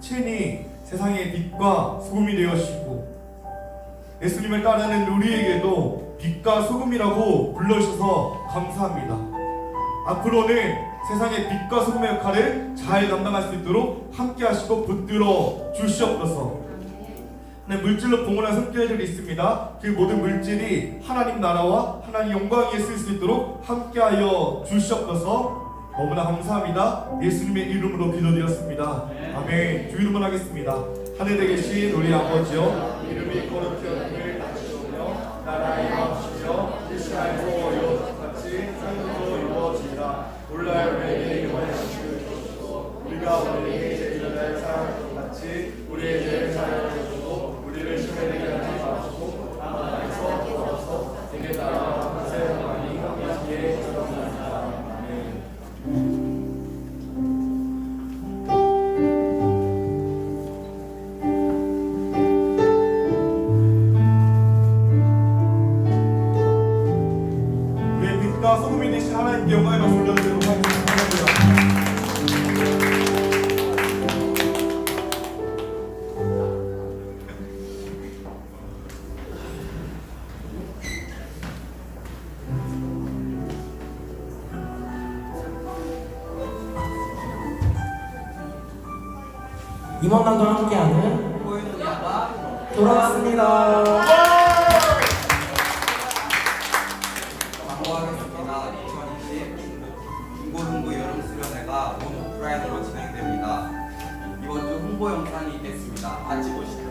친히 세상의 빛과 소금이 되어주시고 예수님을 따르는 우리에게도 빛과 소금이라고 불러주셔서 감사합니다. 앞으로는 세상의 빛과 소금의 역할을 잘 감당할 수 있도록 함께 하시고 붙들어 주시옵소서. 물질로 봉헌한 손길들이 있습니다. 그 모든 물질이 하나님 나라와 하나님 영광에 쓰일 수 있도록 함께하여 주시옵소서. 너무나 감사합니다. 예수님의 이름으로 기도드렸습니다. 아멘. 주 이름으로 하겠습니다. 하늘에 계신 우리 아버지여, 이름이 거룩히 여김을 받으시오며 나라의 마음이시여 뜻이 알고 이루어진 같이 땅에서도 이루어지리라. 오늘 우리에게 영원히 주시옵소서. 우리가 우리에게 죄를 사하는 것 같이 우리의 죄를 사하여 주시고 하나님께 영광의 박수 올려드리도록 하겠습니다. 감사합니다. 임원단과 함께하는 돌아왔습니다. 광고하겠습니다. 2020 중고등부 여름 수련회가 온 오프라인으로 진행됩니다. 이번 주 홍보 영상이 있겠습니다. 같이 보시죠.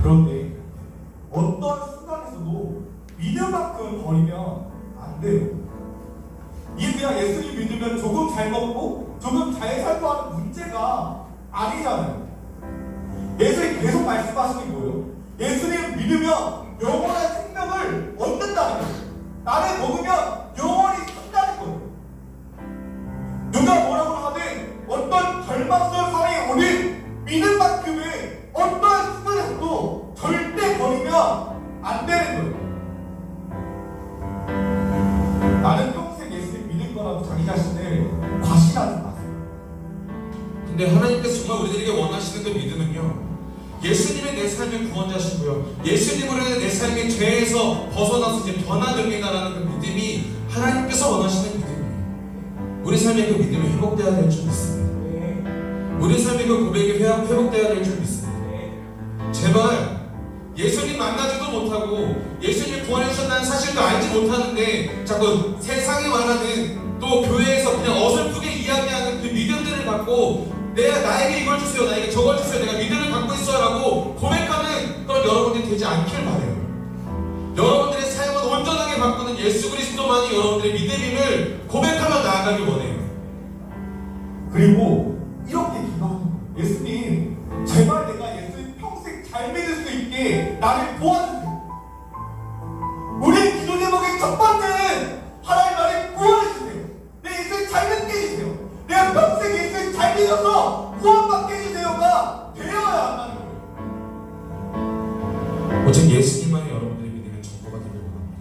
그런데 어떤 순간에서도 믿음만큼 버리면 안 돼요. 이게 그냥 예수님 믿으면 조금 잘 먹고 조금 잘 살고 하는 문제가 아니잖아요. 예수님 계속 말씀하시는 게 뭐예요? 예수님 믿으면 영원한 생명을 얻는다는 거예요. 나를 먹으면 영원히 산다는 거예요. 누가 뭐라고 하든 어떤 절망스러운 상황이 오는 믿음만큼의 어떤 순간에서도 절대 버리면 안 되는 거예요. 나는 평생 예수님 믿을 거라고 자기 자신을 과신하지 마세요. 근데 하나님께서 정말 우리들에게 원하시는 그 믿음은요, 예수님의 내 삶의 구원자시고요, 예수님으로 인해 내 삶의 죄에서 벗어나서 이제 변화됩니다라는 그 믿음이 하나님께서 원하시는 믿음이에요. 우리 삶의 그 믿음이 회복되어야 될 줄 믿습니다. 우리 삶의 그 고백이 회복되어야 될 줄 믿습니다. 제발 예수님 만나지도 못하고 예수님 구원해 주셨다는 사실도 알지 못하는데 자꾸 세상이 말하는 또 교회에서 그냥 어설프게 이야기하는 그 믿음들을 갖고 나에게 이걸 주세요, 나에게 저걸 주세요, 내가 믿음을 갖고 있어요 라고 고백하는 그런 여러분들이 되지 않길 바래요. 여러분들의 삶을 온전하게 바꾸는 예수 그리스도만이 여러분들의 믿음임을 고백하며 나아가길 원해요. 그리고 이렇게 기도하는 거예요. 예수님, 제발 내가 예수님 평생 잘 믿을 수 있게 나를 도와주세요. 우리 기도 제목의 첫 번째는 하나님 나를 구원해주세요. 내 예수님 잘 믿게 해주세요. 내가 평생 예수님 잘 믿어서 구원받게 해주세요가 되어야 한다는 거예요. 오직 예수님만이 여러분들의 믿음의 전부가 되길 원합니다.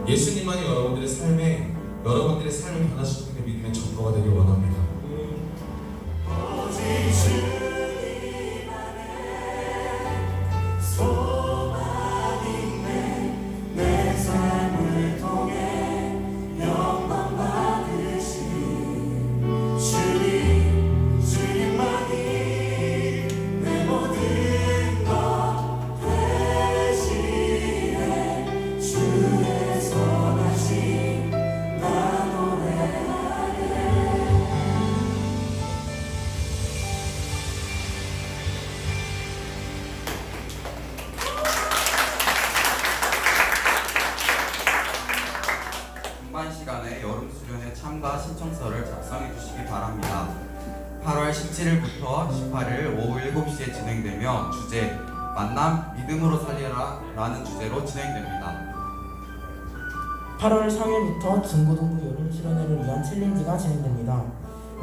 예수님만이 여러분들의 삶을 변화시키는 그 믿음의 전부가 되길 원합니다. 중반 시간에 여름 수련회 참가 신청서를 작성해 주시기 바랍니다. 8월 17일부터 18일 오후 7시에 진행되며 주제 만남 믿음으로 살리라 라는 주제로 진행됩니다. 8월 3일부터 중고등부 여름 수련회를 위한 챌린지가 진행됩니다.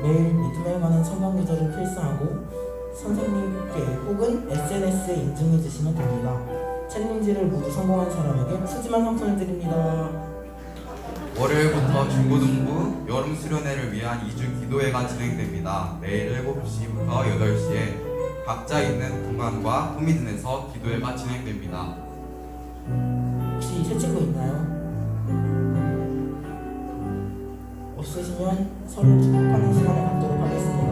매일 믿음에 관한 성경 구절을 필사하고 선생님께 혹은 SNS에 인증해 주시면 됩니다. 챌린지를 모두 성공한 사람에게 푸짐한 상품을 드립니다. 월요일부터 중고등부 여름 수련회를 위한 2주 기도회가 진행됩니다. 매일 7시부터 8시에 각자 있는 공간과 후미든에서 기도회가 진행됩니다. 혹시 새 친구 있나요? 없으시면 서로 축복하는 시간을 갖도록 하겠습니다.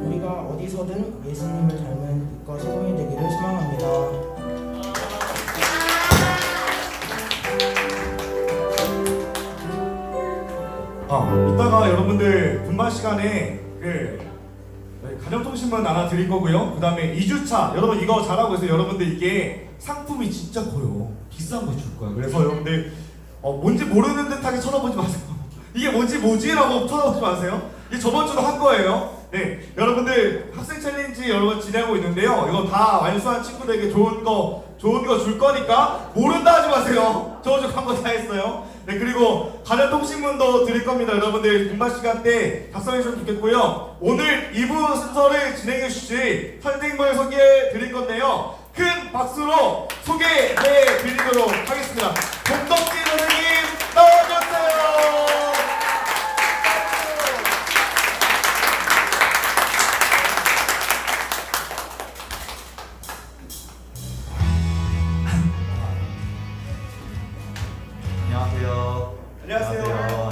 우리가 어디서든 예수님을 닮은 빛과 소금이 되기를 소망합니다. 이따가 여러분들 분반 시간에 가정통신문 나눠 드릴 거고요. 그 다음에 2주차 여러분 이거 잘하고 있어요. 여러분들 이게 상품이 진짜 커요. 비싼 거 줄 거야. 그래서 여러분들 뭔지 모르는 듯하게 쳐다보지 마세요. 이게 뭐지? 라고 쳐다보지 마세요. 이게 저번 주도 한 거예요. 네, 여러분들 학생 챌린지 여러분 진행하고 있는데요. 이거 다 완수한 친구들에게 좋은 거 줄 거니까 모른다 하지 마세요. 저번 주 한 거 다 했어요. 네, 그리고 가정통신문도 드릴 겁니다. 여러분들 분반 시간 때 작성해 주시면 좋겠고요. 오늘 2부 순서를 진행해 주실 선생님을 소개해 드릴 건데요. 큰 박수로 소개해 드리도록 하겠습니다. 동덕진 선생님 나와주세요. 안녕하세요.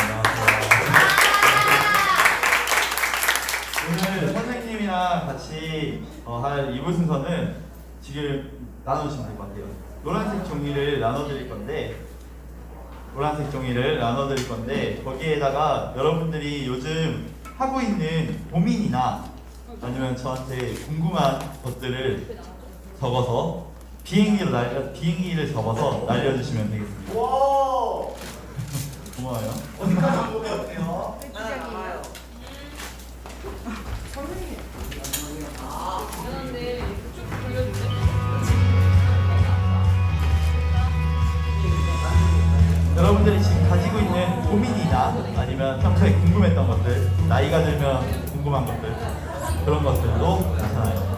오늘 선생님이랑 같이 할 2부 순서는 지금 나눠주시면 될 것 같아요. 노란색 종이를 나눠드릴 건데 거기에다가 여러분들이 요즘 하고 있는 고민이나 아니면 저한테 궁금한 것들을 적어서 비행기를 접어서 날려주시면 되겠습니다. 와! 고마워요. 어디까지 보면 어때요? 미안한데 쭉 돌려줄래? 여러분들이 지금 가지고 있는 고민이나 아니면 평소에 궁금했던 것들, 나이가 들면 궁금한 것들, 그런 것들도 나타나요.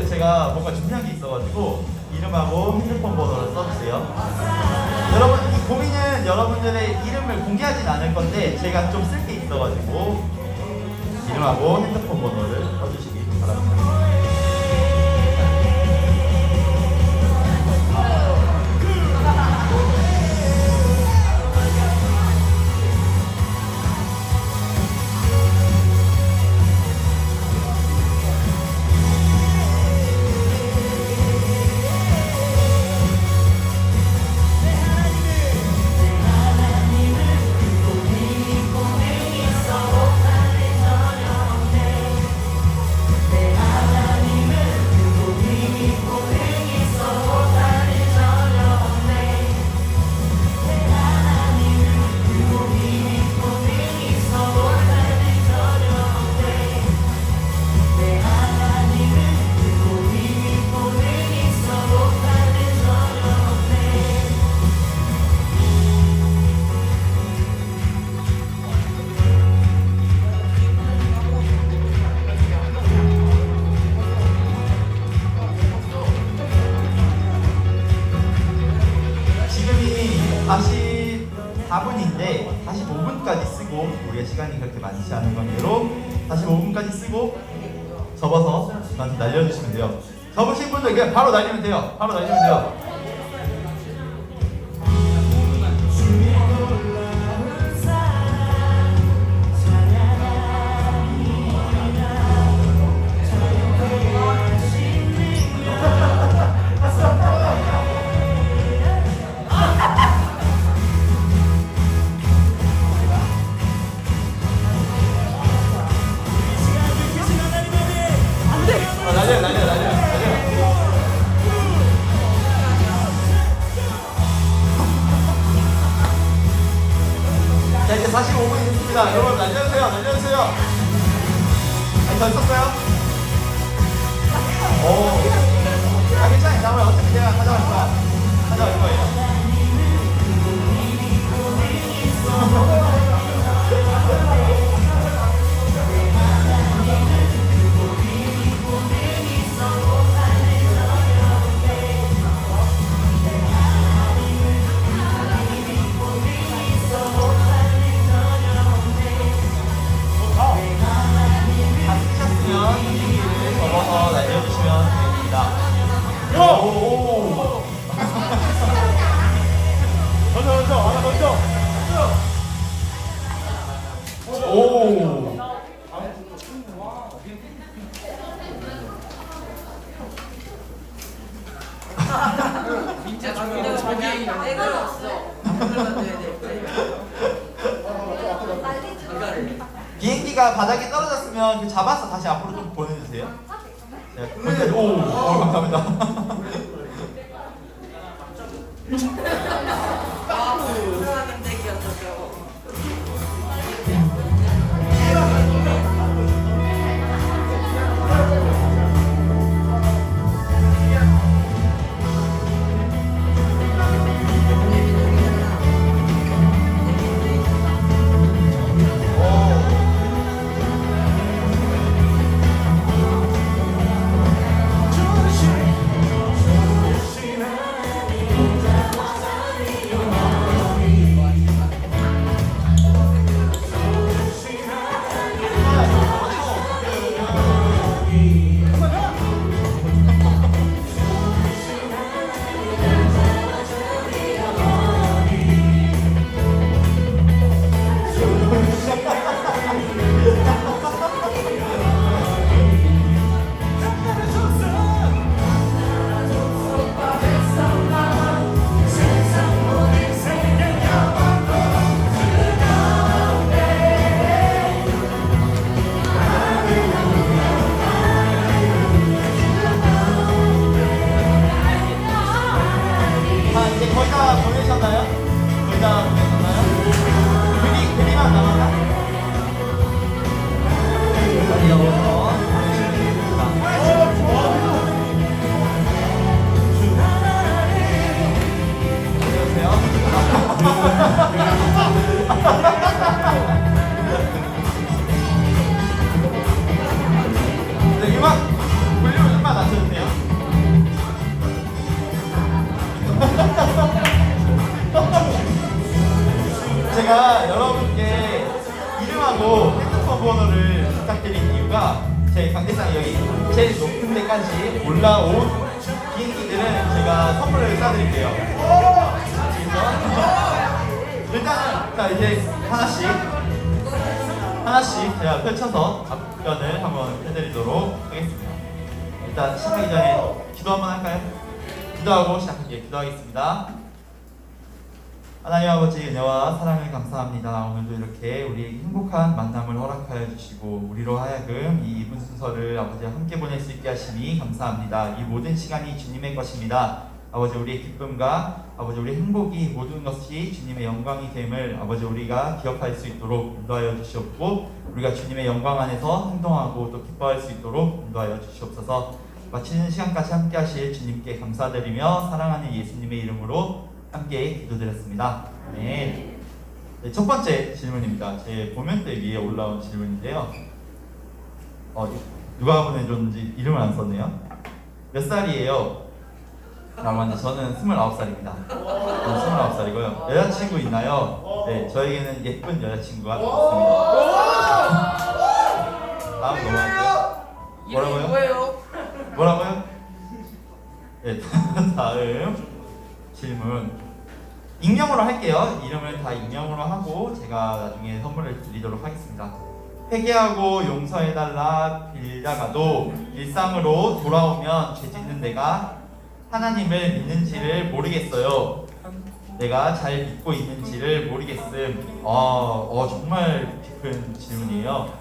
제가 뭔가 준비한 게 있어가지고 이름하고 핸드폰 번호를 써주세요. 여러분, 이 고민은 여러분들의 이름을 공개하진 않을 건데 제가 좀 쓸 게 있어가지고 이름하고 핸드폰 번호를 써주시기 바랍니다. 44분인데 45분까지 쓰고, 우리가 시간이 그렇게 많지 않은 관계로 45분까지 쓰고 접어서 저한테 날려주시면 돼요. 접으신 분들 그냥 바로 날리면 돼요. 바로 날리면 돼요. 날려. 자, 이제 45분이 됐습니다. 여러분 날려주세요. 아니, 더 있었어요? 오. 괜찮아요. 나머지 어차피 제가 가져갈 거예요. 접어서 날려주시면 됩니다. 오. 던져. 하나 던져. 오. 진짜 저기 내가 없어. 비행기가 바닥에 떨어졌으면 잡아서 다시 앞으로 좀 보내주세요. 네, 거기까지. 오, 감사합니다. 불안한 댁이었어 저거. 제가 여러분께 이름하고 핸드폰 번호를 부탁드린 이유가 제 관계상 여기 제일 높은 데까지 올라온 비행기들은 제가 선물을 쏴드릴게요. 일단은 자 이제 하나씩 제가 펼쳐서 답변을 한번 해드리도록 하겠습니다. 일단 시작하기 전에 기도 한번 할까요? 기도하고 시작할게요. 기도하겠습니다. 하나님 아버지 은혜와 사랑을 감사합니다. 오늘도 이렇게 우리 행복한 만남을 허락하여 주시고 우리로 하여금 이 이분 순서를 아버지와 함께 보낼 수 있게 하시니 감사합니다. 이 모든 시간이 주님의 것입니다. 아버지 우리의 기쁨과 아버지 우리의 행복이 모든 것이 주님의 영광이 됨을 아버지 우리가 기억할 수 있도록 인도하여 주시옵고 우리가 주님의 영광 안에서 행동하고 또 기뻐할 수 있도록 인도하여 주시옵소서. 마치는 시간까지 함께 하실 주님께 감사드리며 사랑하는 예수님의 이름으로 함께 기도드렸습니다. 네. 네, 첫 번째 질문입니다. 제 보면대 위에 올라온 질문인데요. 누가 보내줬는지 이름을 안 썼네요. 몇 살이에요? 라고 하는데 저는 29살입니다. 저는 29살이고요. 여자친구 있나요? 네, 저에게는 예쁜 여자친구가 있습니다. 다음 넘어갈게요. 뭐라고요? 뭐예요? 뭐라고요? 네, 다음 질문. 익명으로 할게요. 이름을 다 익명으로 하고 제가 나중에 선물을 드리도록 하겠습니다. 회개하고 용서해달라 빌다가도 일상으로 돌아오면 죄 짓는 내가 하나님을 믿는지를 모르겠어요. 내가 잘 믿고 있는지를 모르겠음. 정말 깊은 질문이에요.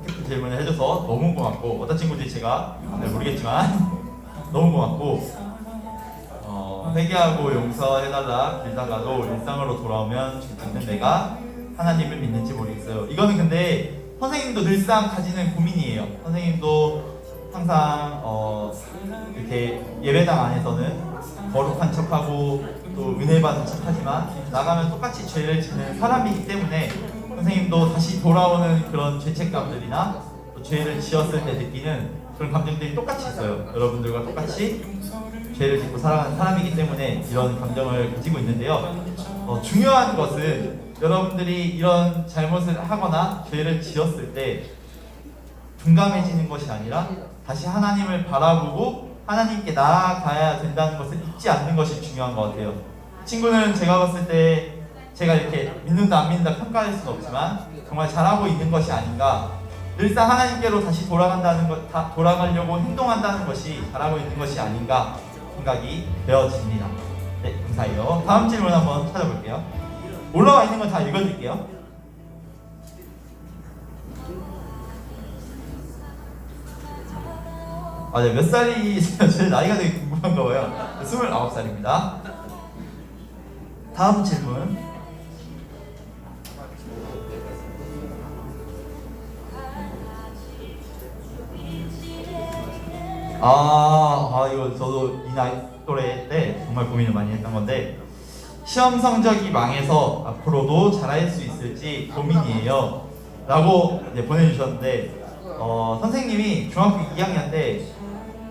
깊은 질문을 해줘서 너무 고맙고, 어떤 친구들이 제가 잘 모르겠지만 너무 고맙고, 회개하고 용서해달라 빌다가도 일상으로 돌아오면 죄 짓는 내가 하나님을 믿는지 모르겠어요. 이거는 근데 선생님도 늘상 가지는 고민이에요. 선생님도 항상 이렇게 예배당 안에서는 거룩한 척하고 또 은혜 받은 척하지만 나가면 똑같이 죄를 짓는 사람이기 때문에 선생님도 다시 돌아오는 그런 죄책감들이나 또 죄를 지었을 때 느끼는 그런 감정들이 똑같이 있어요. 여러분들과 똑같이 죄를 짓고 살아가는 사람이기 때문에 이런 감정을 가지고 있는데요. 중요한 것은 여러분들이 이런 잘못을 하거나 죄를 지었을 때 둔감해지는 것이 아니라 다시 하나님을 바라보고 하나님께 나아가야 된다는 것을 잊지 않는 것이 중요한 것 같아요. 친구는 제가 봤을 때 제가 이렇게 믿는다 안 믿는다 평가할 수는 없지만 정말 잘하고 있는 것이 아닌가. 늘상 하나님께로 다시 돌아가려고 행동한다는 것이 잘하고 있는 것이 아닌가 생각이 되어집니다. 네, 감사해요. 다음 질문 한번 찾아볼게요. 올라와 있는 건 다 읽어드릴게요. 네, 몇 살이세요? 제 나이가 되게 궁금한가 봐요. 29살입니다. 다음 질문. 이거 저도 이 나이 또래 때 정말 고민을 많이 했던 건데, 시험 성적이 망해서 앞으로도 잘할 수 있을지 고민이에요 라고 이제 보내주셨는데, 선생님이 중학교 2학년 때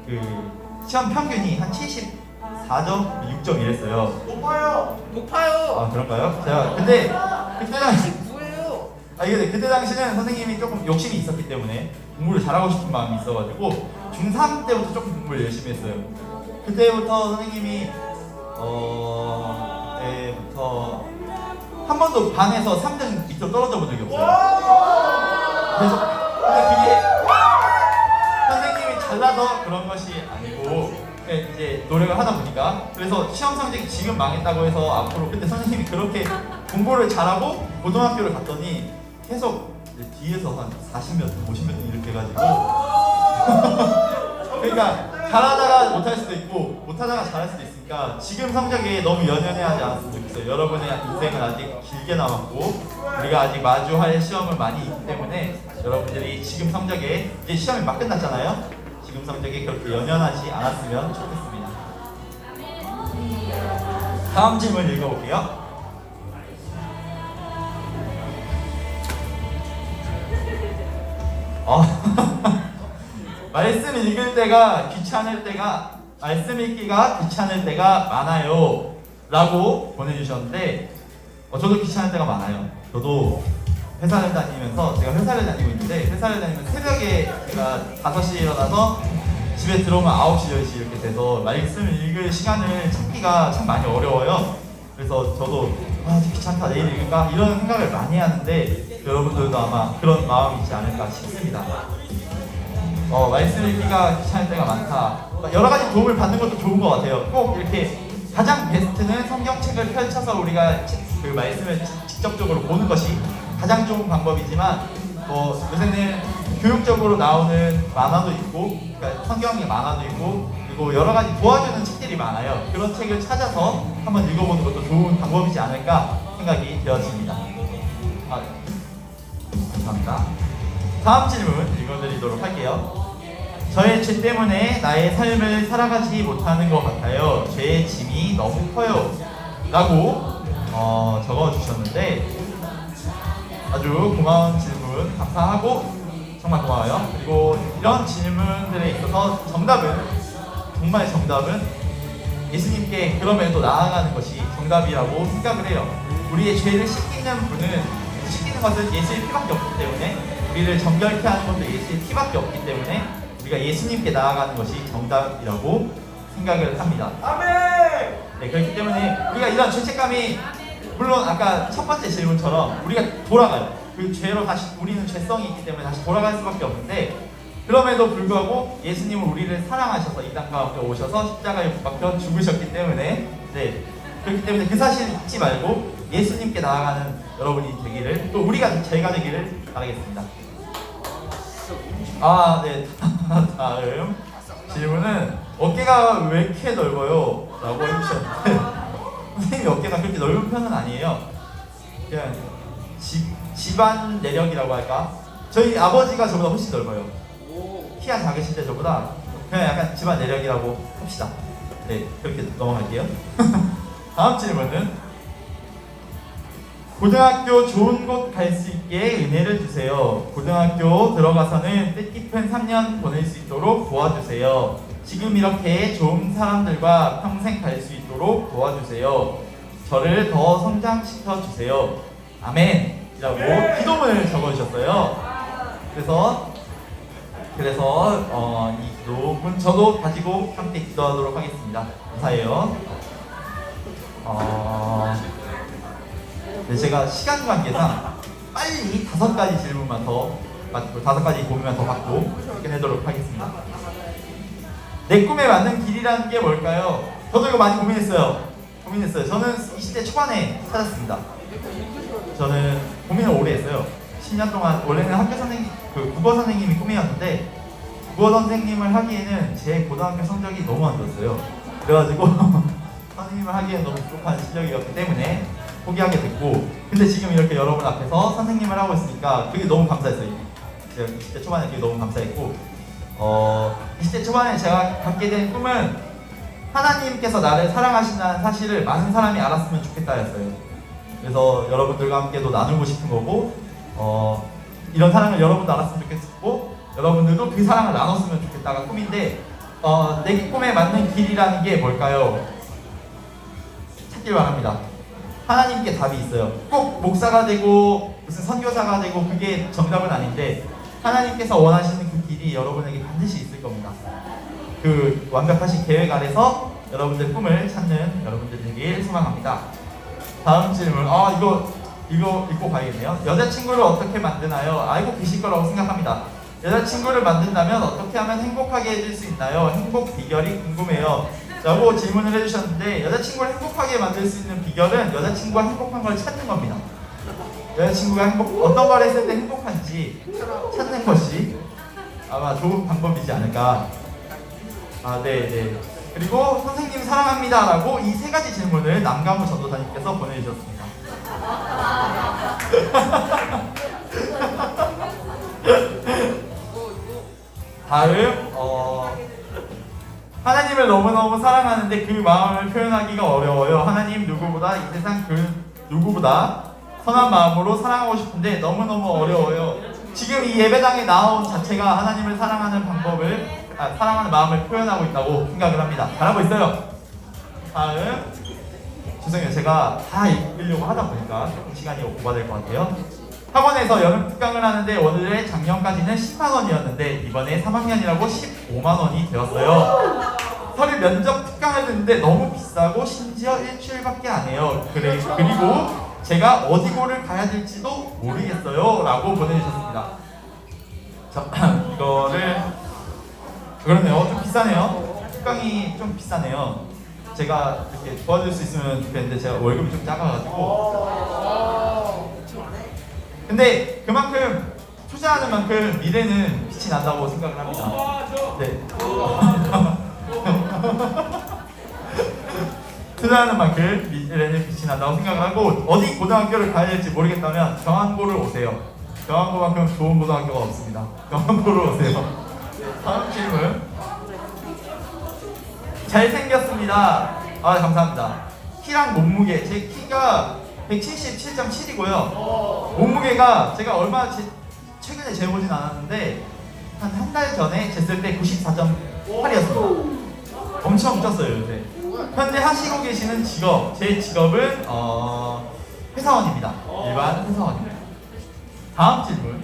그 시험 평균이 한 74점, 6점 이랬어요. 높아요. 그런가요? 제가 근데 그때 당시 뭐예요? 그때 당시는 선생님이 조금 욕심이 있었기 때문에 공부를 잘하고 싶은 마음이 있어가지고 중3 때부터 조금 공부를 열심히 했어요. 그때부터 선생님이 때부터 한 번도 반에서 3등 밑으로 떨어져 본 적이 없어요. 그래서 근데 그게 선생님이 잘나서 그런 것이 아니고 이제 노력을 하다 보니까, 그래서 시험 성적이 지금 망했다고 해서 앞으로, 근데 선생님이 그렇게 공부를 잘하고 고등학교를 갔더니 계속 뒤에서 한 40몇 등, 50몇 등 이렇게 해가지고 그러니까 잘하다가 못할 수도 있고 못하다가 잘할 수도 있으니까 지금 성적에 너무 연연해하지 않았으면 좋겠어요. 여러분의 인생은 아직 길게 남았고 우리가 아직 마주할 시험을 많이 있기 때문에 여러분들이 지금 성적에, 이제 시험이 막 끝났잖아요. 지금 성적에 그렇게 연연하지 않았으면 좋겠습니다. 다음 질문 읽어볼게요. 말씀 읽을 때가 귀찮을 때가, 말씀 읽기가 귀찮을 때가 많아요 라고 보내주셨는데, 저도 귀찮을 때가 많아요. 저도 회사를 다니면서, 제가 회사를 다니고 있는데 회사를 다니면 새벽에 제가 5시에 일어나서 집에 들어오면 9시, 10시 이렇게 돼서 말씀을 읽을 시간을 찾기가 참 많이 어려워요. 그래서 저도 귀찮다, 내일 읽을까 이런 생각을 많이 하는데 여러분들도 아마 그런 마음이 있지 않을까 싶습니다. 말씀 읽기가 귀찮을 때가 많다. 여러 가지 도움을 받는 것도 좋은 것 같아요. 꼭 이렇게 가장 베스트는 성경책을 펼쳐서 우리가 그 말씀을 직접적으로 보는 것이 가장 좋은 방법이지만, 요새는 교육적으로 나오는 만화도 있고, 그러니까 성경의 만화도 있고, 그리고 여러 가지 도와주는 책들이 많아요. 그런 책을 찾아서 한번 읽어보는 것도 좋은 방법이지 않을까 생각이 되어집니다. 감사합니다. 다음 질문 읽어드리도록 할게요. 저의 죄 때문에 나의 삶을 살아가지 못하는 것 같아요. 죄의 짐이 너무 커요 라고 적어주셨는데, 아주 고마운 질문 감사하고 정말 고마워요. 그리고 이런 질문들에 있어서 정말 정답은 예수님께 그럼에도 나아가는 것이 정답이라고 생각을 해요. 우리의 죄를 씻기는 분은 씻기는 것은 예수의 피밖에 없기 때문에 우리를 정결케 하는 것도 예수의 피밖에 없기 때문에 우리가 예수님께 나아가는 것이 정답이라고 생각을 합니다. 아멘! 네, 그렇기 때문에 우리가 이런 죄책감이 물론 아까 첫 번째 질문처럼 우리가 돌아가요. 그 죄로 다시 우리는 죄성이 있기 때문에 다시 돌아갈 수밖에 없는데 그럼에도 불구하고 예수님은 우리를 사랑하셔서 이 땅 가운데 오셔서 십자가에 못 박혀 죽으셨기 때문에 네, 그렇기 때문에 그 사실 잊지 말고 예수님께 나아가는 여러분이 되기를 또 우리가 제가 되기를 바라겠습니다. 아, 네. 다음 질문은 어깨가 왜 이렇게 넓어요? 라고 해주셨는데 선생님이 어깨가 그렇게 넓은 편은 아니에요. 그냥 집안 내력이라고 할까? 저희 아버지가 저보다 훨씬 넓어요. 키가 작으실 때 저보다 그냥 약간 집안 내력이라고 합시다. 네, 그렇게 넘어갈게요. 다음 질문은 고등학교 좋은 곳 갈 수 있게 은혜를 주세요. 고등학교 들어가서는 뜻깊은 3년 보낼 수 있도록 도와주세요. 지금 이렇게 좋은 사람들과 평생 갈 수 있도록 도와주세요. 저를 더 성장시켜 주세요. 아멘! 이라고 기도문을 적어주셨어요. 그래서 이 기도문 저도 가지고 함께 기도하도록 하겠습니다. 감사해요. 네, 제가 시간 관계상 빨리 5가지 질문만 더 받고 5가지 고민만 더 받고 끝내도록 하겠습니다. 내 꿈에 맞는 길이라는 게 뭘까요? 저도 이거 많이 고민했어요. 저는 20대 초반에 찾았습니다. 저는 고민을 오래 했어요. 10년 동안 원래는 학교 선생님, 국어 선생님이 꿈이었는데 국어 선생님을 하기에는 제 고등학교 성적이 너무 안 좋았어요. 그래가지고 선생님을 하기에는 너무 부족한 실력이었기 때문에 포기하게 됐고 근데 지금 이렇게 여러분 앞에서 선생님을 하고 있으니까 그게 너무 감사했어요. 제가 20대 초반에 그게 너무 감사했고 20대 초반에 제가 갖게 된 꿈은 하나님께서 나를 사랑하신다는 사실을 많은 사람이 알았으면 좋겠다였어요. 그래서 여러분들과 함께도 나누고 싶은 거고 이런 사랑을 여러분도 알았으면 좋겠고 여러분들도 그 사랑을 나눴으면 좋겠다가 꿈인데 내 꿈에 맞는 길이라는 게 뭘까요? 찾길 바랍니다. 하나님께 답이 있어요. 꼭 목사가 되고 무슨 선교사가 되고 그게 정답은 아닌데 하나님께서 원하시는 그 길이 여러분에게 반드시 있을 겁니다. 그 완벽하신 계획 아래서 여러분들 꿈을 찾는 여러분들 되길 소망합니다. 다음 질문. 이거 읽고 가야겠네요. 여자친구를 어떻게 만드나요? 알고 계실 거라고 생각합니다. 여자친구를 만든다면 어떻게 하면 행복하게 해줄 수 있나요? 행복 비결이 궁금해요. 라고 질문을 해주셨는데 여자친구를 행복하게 만들 수 있는 비결은 여자친구가 행복한 걸 찾는 겁니다. 여자친구가 어떤 걸 했을 때 행복한지 찾는 것이 아마 좋은 방법이지 않을까. 네. 그리고 선생님 사랑합니다 라고 이 3가지 질문을 남가무 전도사님께서 보내주셨습니다. 다음 하나님을 너무너무 사랑하는데 그 마음을 표현하기가 어려워요. 하나님 누구보다 이 세상 누구보다 선한 마음으로 사랑하고 싶은데 너무너무 어려워요. 지금 이 예배당에 나온 자체가 하나님을 사랑하는 사랑하는 마음을 표현하고 있다고 생각을 합니다. 잘하고 있어요. 다음 죄송해요. 제가 다 읽으려고 하다 보니까 조금 시간이 오버될 것 같아요. 학원에서 여름 특강을 하는데 원래 작년까지는 10만 원이었는데 이번에 3학년이라고 15만 원이 되었어요. 서류 면접 특강을 듣는데 너무 비싸고 심지어 일주일밖에 안 해요. 그리고 제가 어디고를 가야 될지도 모르겠어요 라고 보내주셨습니다. 이거를 그러네요. 좀 비싸네요. 특강이 좀 비싸네요. 제가 이렇게 도와줄 수 있으면 좋겠는데 제가 월급이 좀 작아가지고 근데 그만큼 투자하는 만큼 미래는 빛이 난다고 생각을 합니다. 네. 투자하는 만큼 미래는 빛이 난다고 생각을 하고 어디 고등학교를 가야 될지 모르겠다면 경안고를 오세요. 경안고만큼 좋은 고등학교가 없습니다. 경안고를 오세요. 다음 질문. 잘생겼습니다. 감사합니다. 키랑 몸무게. 제 키가 177.7이고요. 몸무게가 제가 최근에 재보진 않았는데 한 달 전에 쟀을 때 94.8이었습니다. 엄청 쪘어요 요새. 현재 하시고 계시는 직업. 제 직업은 회사원입니다. 일반 회사원입니다. 다음 질문.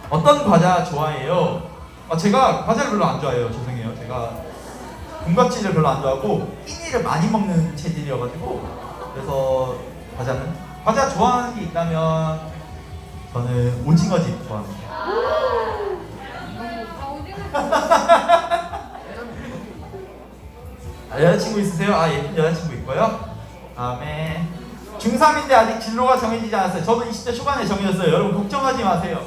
어떤 과자 좋아해요? 제가 과자를 별로 안 좋아해요. 죄송해요. 제가 군것질을 별로 안 좋아하고 끼니를 많이 먹는 체질이어가지고, 그래서 과자 좋아하는 게 있다면 저는 오징어집 좋아합니다. 여자친구 있으세요? 예쁜 여자친구 있고요. 다음에 중3인데 아직 진로가 정해지지 않았어요. 저도 20대 초반에 정해졌어요. 여러분 걱정하지 마세요.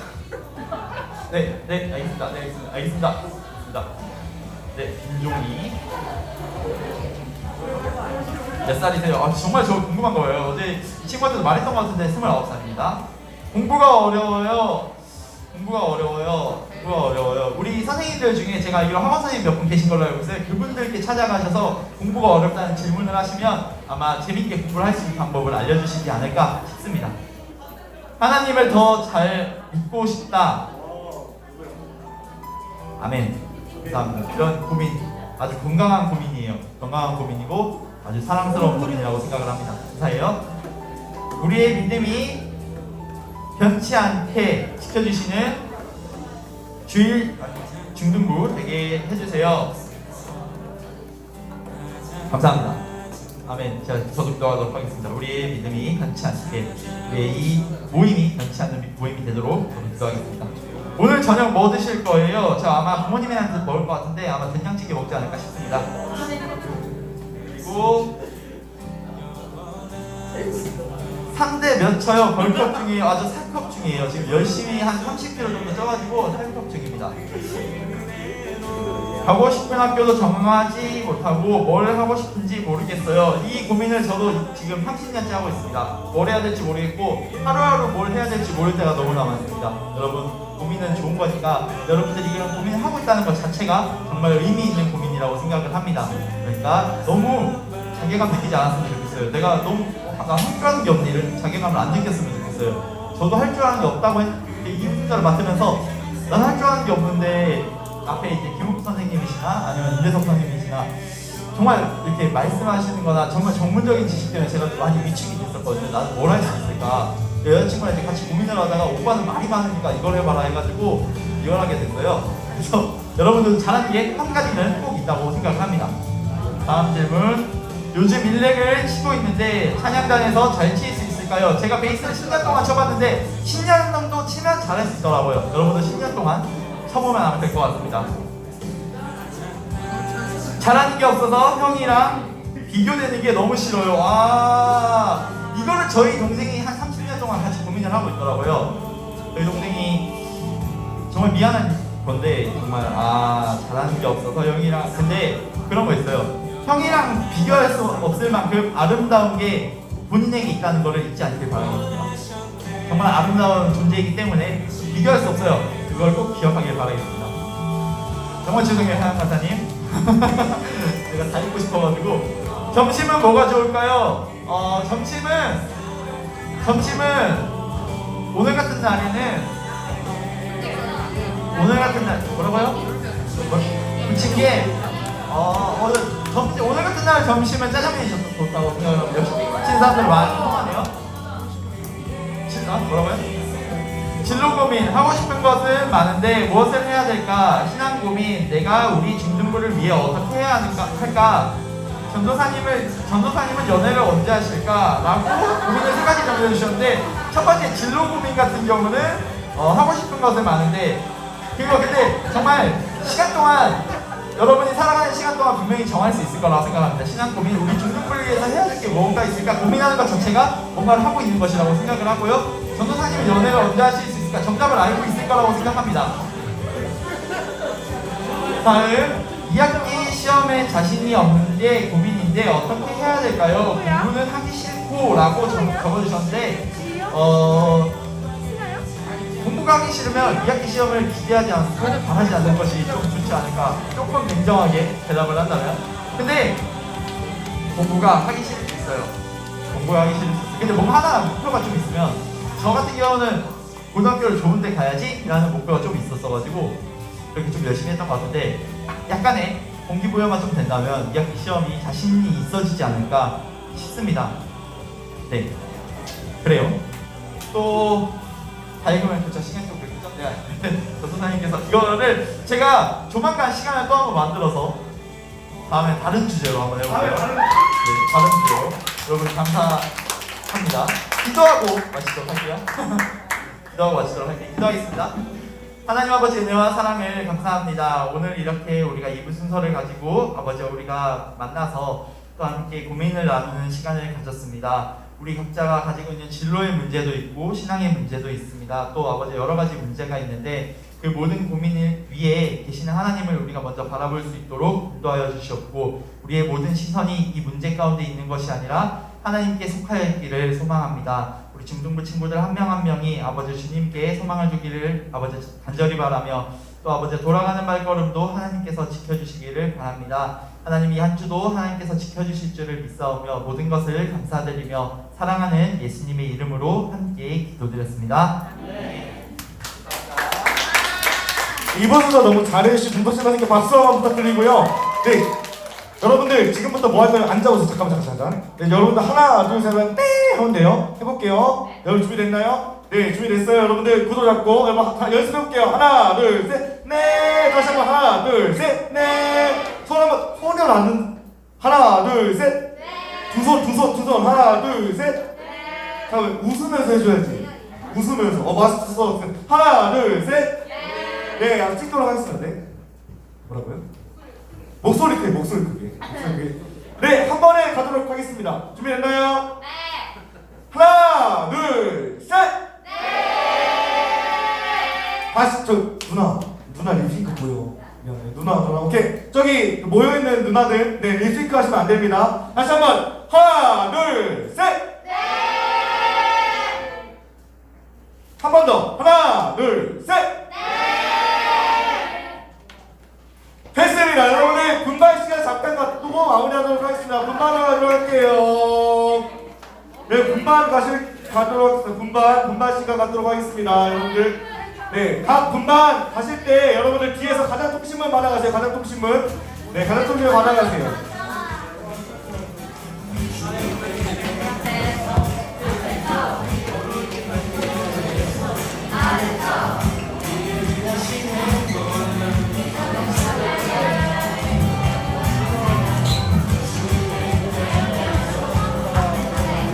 네, 알겠습니다. 알겠습니다. 네, 김종희. 몇 살이세요? 정말 저 궁금한 거예요. 어제 이 친구한테도 말했던 것 같은데 29살입니다. 공부가 어려워요. 우리 선생님들 중에 제가 알기로 학원 선생님 몇 분 계신 걸로 알고 있어요. 그분들께 찾아가셔서 공부가 어렵다는 질문을 하시면 아마 재밌게 공부를 할 수 있는 방법을 알려주시지 않을까 싶습니다. 하나님을 더 잘 믿고 싶다. 아멘. 감사합니다. 이런 고민 아주 건강한 고민이에요. 건강한 고민이고 아주 사랑스러운 고민이라고 생각을 합니다. 감사해요. 우리의 믿음이 변치 않게 지켜주시는 주일 중등부 되게 해주세요. 감사합니다. 아멘. 저도 기도하도록 하겠습니다. 우리의 믿음이 변치 않게, 우리의 이 모임이 변치 않는 모임이 되도록 저도 기도하겠습니다. 오늘 저녁 뭐 드실 거예요? 저 아마 부모님한테 먹을 것 같은데 아마 된장찌개 먹지 않을까 싶습니다. 그리고 3대 몇 쳐요? 벌컥 중이에요. 아주 살컵 중이에요. 지금 열심히 한 30kg 정도 쪄가지고 살컵 중입니다. 가고 싶은 학교도 정하지 못하고 뭘 하고 싶은지 모르겠어요. 이 고민을 저도 지금 30년째 하고 있습니다. 뭘 해야 될지 모르겠고 하루하루 뭘 해야 될지 모를 때가 너무나 많습니다. 여러분, 고민은 좋은 거니까 여러분들이 이런 고민을 하고 있다는 것 자체가 정말 의미 있는 고민이라고 생각을 합니다. 그러니까 너무 자괴감 느끼지 않았으면 좋겠어요. 내가 너무 나 할 줄 아는 게 없네 이런 자괴감을 안 느꼈으면 좋겠어요. 저도 할 줄 아는 게 없다고 이 문자를 맡으면서 난 할 줄 아는 게 없는데 앞에 이제 김욱 선생님이시나 아니면 임대석 선생님이시나 정말 이렇게 말씀하시는 거나 정말 전문적인 지식 때문에 제가 많이 위축이 됐었거든요. 나는 뭘 할 수 있을까? 여자친구랑 이제 같이 고민을 하다가 오빠는 말이 많으니까 이걸 해봐라 해가지고 이걸 하게 됐어요. 그래서 여러분들도 잘하는 게 한 가지는 꼭 있다고 생각합니다. 다음 질문. 요즘 일렉을 치고 있는데 찬양단에서 잘 칠 수 있을까요? 제가 베이스를 10년 동안 쳐봤는데 10년 정도 치면 잘할 수 있더라고요. 여러분도 10년 동안 쳐보면 아마 될 것 같습니다. 잘하는 게 없어서 형이랑 비교되는 게 너무 싫어요. 이거를 저희 동생이 한 30년 동안 같이 고민을 하고 있더라고요. 저희 동생이 정말 미안한 건데 정말 잘하는 게 없어서 형이랑, 근데 그런 거 있어요. 형이랑 비교할 수 없을 만큼 아름다운 게 본인에게 있다는 것을 잊지 않길 바라겠습니다. 정말 아름다운 존재이기 때문에 비교할 수 없어요. 그걸 꼭 기억하길 바라겠습니다. 정말 죄송해요, 하양 간사님. 제가 다 입고 싶어가지고. 점심은 뭐가 좋을까요? 점심은 오늘 같은 날에는 뭐라고요? 붙인 게 오늘 같은 날 점심은 짜장면이 좋다고 생각합니다. 역시 친 사람들 많이 통하네요. 뭐라고요? 진로 고민, 하고 싶은 것은 많은데 무엇을 해야 될까? 신앙 고민, 내가 우리 중등부를 위해 어떻게 해야 할까? 전도사님은 연애를 언제 하실까? 라고 고민을 3가지 정도 해주셨는데, 첫 번째 진로 고민 같은 경우는 하고 싶은 것은 많은데, 그리고 근데 정말 시간 동안 여러분이 살아가는 시간 동안 분명히 정할 수 있을 거라고 생각합니다. 신앙 고민, 우리 중등부를 위해서 해야 될 게 뭔가 있을까? 고민하는 것 자체가 뭔가를 하고 있는 것이라고 생각을 하고요. 전도사님은 연애를 언제 하실 수 있을까? 정답을 알고 있을 거라고 생각합니다. 다음, 2학기 시험에 자신이 없는 게 고민인데 어떻게 해야 될까요? 공부는 하기 싫고 라고 적어주셨는데 공부가 하기 싫으면 2학기 시험을 기대하지 않고 바라지 않는 것이 좀 좋지 않을까, 조금 냉정하게 대답을 한다면. 근데 공부가 하기 싫을 수 있어요. 근데 뭔가 하나 목표가 좀 있으면, 저 같은 경우는 고등학교를 좋은 데 가야지 라는 목표가 좀 있었어가지고 그렇게 좀 열심히 했던 것 같은데, 약간의 동기부여만 좀 된다면 2학기 시험이 자신이 있어지지 않을까 싶습니다. 네, 그래요. 또 다 읽으면 그쵸 시간 좀 걸리죠? 네. 저 선생님께서 이거를 제가 조만간 시간을 또 한번 만들어서 다음에 다른 주제로 한번 해볼게요. 네, 다른 주제로. 여러분 감사합니다. 기도하고 마치도록 할게요. 기도하고 마치도록 할게요. 기도하겠습니다. 하나님 아버지 은혜와 사랑을 감사합니다. 오늘 이렇게 우리가 2부 순서를 가지고 아버지 우리가 만나서 또 함께 고민을 나누는 시간을 가졌습니다. 우리 각자가 가지고 있는 진로의 문제도 있고 신앙의 문제도 있습니다. 또 아버지 여러 가지 문제가 있는데 그 모든 고민을 위에 계시는 하나님을 우리가 먼저 바라볼 수 있도록 인도하여 주시옵고 우리의 모든 시선이 이 문제 가운데 있는 것이 아니라 하나님께 속하였기를 소망합니다. 우리 중등부 친구들 한 명 한 명이 아버지 주님께 소망을 주기를 아버지 간절히 바라며 또 아버지 돌아가는 발걸음도 하나님께서 지켜주시기를 바랍니다. 하나님 이 한 주도 하나님께서 지켜주실 줄을 믿사오며 모든 것을 감사드리며 사랑하는 예수님의 이름으로 함께 기도드렸습니다. 이번 순서 너무 잘해주신 분도신 선생님께 박수 한번 부탁드리고요. 네, 여러분들 지금부터 뭐 할 거예요? 앉아보세요. 잠깐. 네, 여러분들 하나, 둘, 셋 하면 땡 하면 돼요. 해볼게요. 여러분 준비됐나요? 네, 준비됐어요. 여러분들 구도 잡고 여러분 연습해볼게요. 하나, 둘, 셋, 네. 다시 한번 하나, 둘, 셋, 네. 손 한번 손을 안 하나, 둘, 셋. 두 손. 하나, 둘, 셋. 자, 웃으면서 해줘야지. 웃으면서. 맛있어. 하나, 둘, 셋. 네, 아주 찍도록 하겠습니다. 네. 뭐라고요? 목소리 크게. 네, 한 번에 가도록 하겠습니다. 준비됐나요? 네. 하나, 둘, 셋. 네. 다시 누나 립싱크 보여. 미안해. 누나. 오케이. 저기 모여 있는 누나들, 네, 립싱크 하시면 안 됩니다. 다시 한번 하나, 둘, 셋. 네. 한 번 더. 하나, 둘, 셋. 됐습니다. 여러분들 분반 시간 잠깐 갖고 마무리하도록 하겠습니다. 분반으로 가도록 할게요. 네, 분반 가도록 하겠습니다. 분반 시간 갖도록 하겠습니다. 여러분들, 네, 각 분반 가실 때 여러분들 뒤에서 가장 통신문 받아가세요. 가장 통신문 받아가세요.